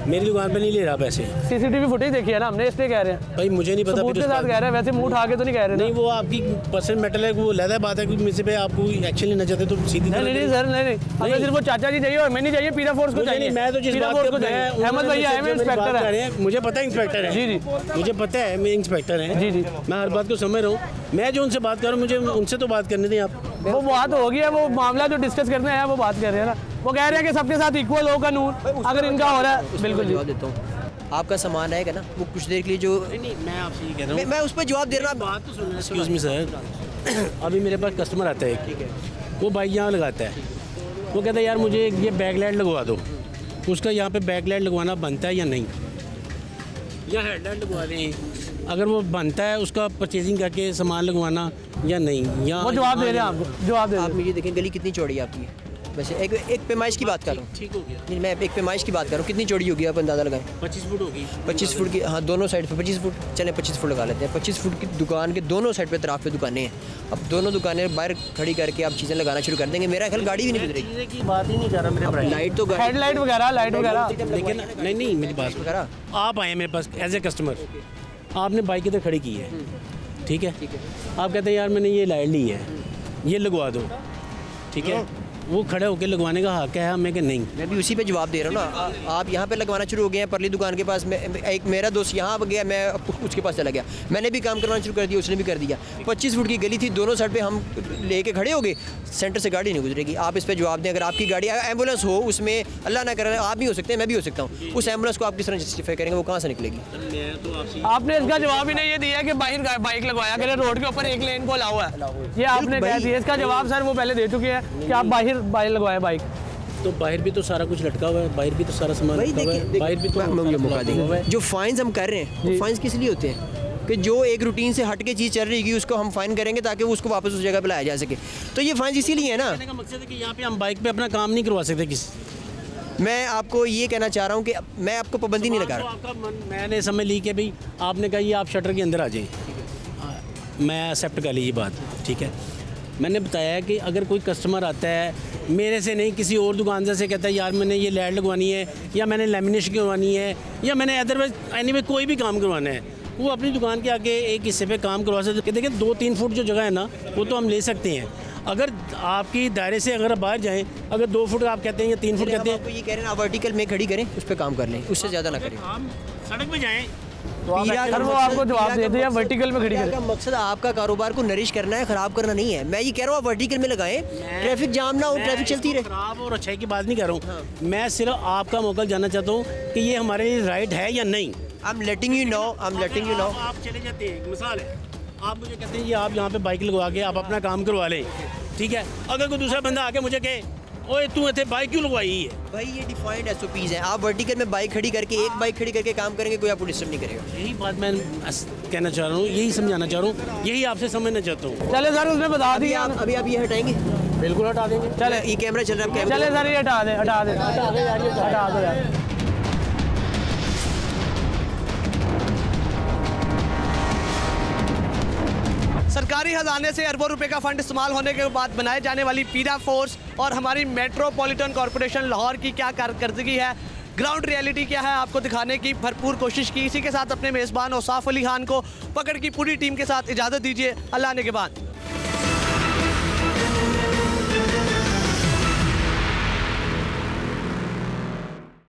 मेरी दुकान पे नहीं ले रहा पैसे। सीसीटीवी फुटेज देखी है ना हमने, इसलिए कह रहे हैं। भाई मुझे नहीं पता। सबूत के साथ कह रहे हैं, वैसे मुंह उठा के तो नहीं कह रहे। नहीं, वो आपकी पर्सनल मैटर है, वो लहदा बात है कि मुझसे पे आपको एक्शन लेना चाहते तो सीधी। नहीं सर, नहीं, हमें सिर्फ वो चाचा जी चाहिए और मैं नहीं चाहिए, पीरा फोर्स को चाहिए। मैं तो जिस बात को अहमद भैया है, मैं इंस्पेक्टर है। मुझे पता है इंस्पेक्टर है। जी, मुझे पता है मैं इंस्पेक्टर है। जी, मैं हर बात को समझ रहा हूँ। मैं जो उनसे बात कर रहा हूँ, मुझे उनसे तो बात करने दें आप। वो बात हो गई है, वो मामला जो डिस्कस करने आया वो बात कर रहे हैं ना। वो कह रहे हैं कि सबके साथ इक्वल हो कानून, अगर इनका हो रहा है। बिल्कुल जवाब देता हूँ, आपका सामान रहेगा ना, वो कुछ देर के लिए जो नहीं, मैं आपसे ये कह रहा हूँ, मैं उस पर जवाब दे रहा हूँ। बात तो सुन, एक्सक्यूज मी सर। अभी मेरे पास कस्टमर आता है, ठीक है, वो बाइक यहाँ लगाता है, वो कहता है यार मुझे ये बैकलाइट लगवा दो। उसका यहाँ पे बैकलाइट लगवाना बनता है या नहीं, या हेडलाइट लगवा दें, अगर वो बनता है उसका परचेजिंग करके सामान लगवाना या नहीं, या वो जवाब दे रहे हैं आपको। जवाब दे रहे हैं। आप मुझे देखें गली कितनी चौड़ी है आपकी? वैसे एक पैमाइश की बात कर रहा हूँ। ठीक हो गया। नहीं, मैं एक पैमाइश की बात कर रहा हूँ, कितनी चौड़ी होगी आप अंदाज़ा लगाएं? 25 फुट होगी। 25 फुट की, हाँ, दोनों साइड पे 25 फुट, चलें 25 फुट लगा लेते हैं। 25 फुट की दुकान के दोनों साइड पे तरफ पे दुकानें हैं। अब दोनों दुकानें बाहर खड़ी करके आप चीज़ें लगाना शुरू कर देंगे, मेरा ख्याल गाड़ी भी नहीं गुजरेगी। की बात ही नहीं कर रहा मेरे भाई। लाइट तो हेडलाइट वगैरह, लाइट वगैरह, लेकिन नहीं मेरी बात वगैरह। आप आए मेरे पास एज ए कस्टमर, आपने बाइक इधर खड़ी की है, ठीक है, आप कहते हैं यार मैंने ये लाइट ली है, ये लगवा दो, ठीक है, वो खड़े होकर लगवाने का हक है हमें कि नहीं? मैं भी उसी पे जवाब दे रहा हूँ ना। आप यहाँ पे लगवाना शुरू हो गए हैं, परली दुकान के पास में एक मेरा दोस्त यहाँ आ गया, मैं उसके पास चला गया, मैंने भी काम करवाना शुरू कर दिया, उसने भी कर दिया। 25 फुट की गली थी, दोनों साइड पे हम लेके खड़े हो गए, सेंटर से गाड़ी नहीं गुजरेगी। आप इस पर जवाब दें, अगर आपकी गाड़ी एम्बुलेंस हो, उसमें अल्लाह ना करे आप भी हो सकते हैं, मैं भी हो सकता हूँ, उस एम्बुलेंस को आप किस तरह जस्टिफाई करेंगे? वो कहाँ से निकलेगी? आपने इसका जवाब ही नहीं ये दिया कि बाहर बाइक लगवाया करें, रोड के ऊपर एक लेन को अलाउ है, ये आपने कह दिया। इसका जवाब सर वो पहले दे चुके हैं कि आप बाहर लगवाए बाइक। तो बाहर भी तो सारा कुछ लटका हुआ है, बाहर भी तो सारा सामान लटका हुआ है, बाहर भी तो मौका देंगे। जो फाइन्स हम कर रहे हैं, वो फाइन्स किस लिए होते हैं? कि जो एक रूटीन से हट के चीज़ चल रही है उसको हम फाइन करेंगे ताकि वो उसको वापस उस जगह पे लाया जा सके। तो ये फाइन इसीलिए है ना। कहने का मकसद है कि यहाँ पे हम बाइक पे अपना काम नहीं करवा सकते किसी। मैं आपको ये कहना चाह रहा हूँ कि मैं आपको पाबंदी नहीं लगा रहा। मैंने समझ ली कि भाई आपने कहा ये आप शटर के अंदर आ जाए, मैं एक्सेप्ट कर ली ये बात, ठीक है। मैंने बताया कि अगर कोई कस्टमर आता है मेरे से नहीं किसी और दुकानदार से, कहता है यार मैंने ये लाइट लगवानी है, या मैंने लेमिनेशन करवानी है, या मैंने अदरवाइज एनीवे कोई भी काम करवाना है, वो अपनी दुकान के आगे एक हिस्से पे काम करवा सकते हैं। देखिए 2-3 फुट जो जगह है ना, वो तो हम ले सकते हैं। अगर आपकी दायरे से अगर बाहर जाएं, अगर 2 फुट आप कहते हैं या 3 फुट कहते हैं, ये कह रहे हैं आप वर्टिकल में खड़ी करें, उस पर काम कर लें, उससे ज़्यादा ना करें। हम सड़क पे जाएं, पीरा सर वो आपको जवाब दे दिया वर्टिकल में खड़ी पीरा कर। का मकसद आपका कारोबार को नरिश करना है, खराब करना नहीं है। मैं ये कह रहा हूँ आप वर्टिकल में लगाएं, ट्रैफिक जाम ना हो, ट्रैफिक चलती रहे। खराब और अच्छाई की बात नहीं कर रहा हूँ, मैं सिर्फ आपका मौका जानना चाहता हूँ कि ये हमारे लिए राइट है या नहीं। I am letting you know, I am letting you know. आप चले जाते हैं, एक मिसाल है, आप मुझे कहते हैं ये आप यहाँ पे बाइक लगवा के आप अपना काम करवा लें, ठीक है। अगर कोई दूसरा बंदा आके मुझे कहे ओए तू इतने बाइक क्यों लगवाई है, भाई ये डिफाइंड एसओपीज हैं। आप वर्टिकल में बाइक खड़ी करके, एक बाइक खड़ी करके काम करेंगे, कोई आपको डिस्टर्ब नहीं करेगा। यही बात मैं कहना चाह रहा हूँ, यही समझाना चाह रहा हूँ, यही आपसे समझना चाहता हूँ। चले सर उसने बता दिया। अभी आप ये हटाएंगे? बिल्कुल हटा देंगे। चले ये कैमरा चल रहा है, चले सर ये हटा दे, हटा दे, हटा दो यार। सरकारी खजाने से अरबों रुपए का फंड इस्तेमाल होने के बाद बनाए जाने वाली पीरा फोर्स और हमारी मेट्रोपॉलिटन कॉरपोरेशन लाहौर की क्या कारकर्दगी है, ग्राउंड रियलिटी क्या है, आपको दिखाने की भरपूर कोशिश की। इसी के साथ अपने मेज़बान औसाफ अली खान को पकड़ की पूरी टीम के साथ इजाज़त दीजिए। अल्लाह ने के बाद।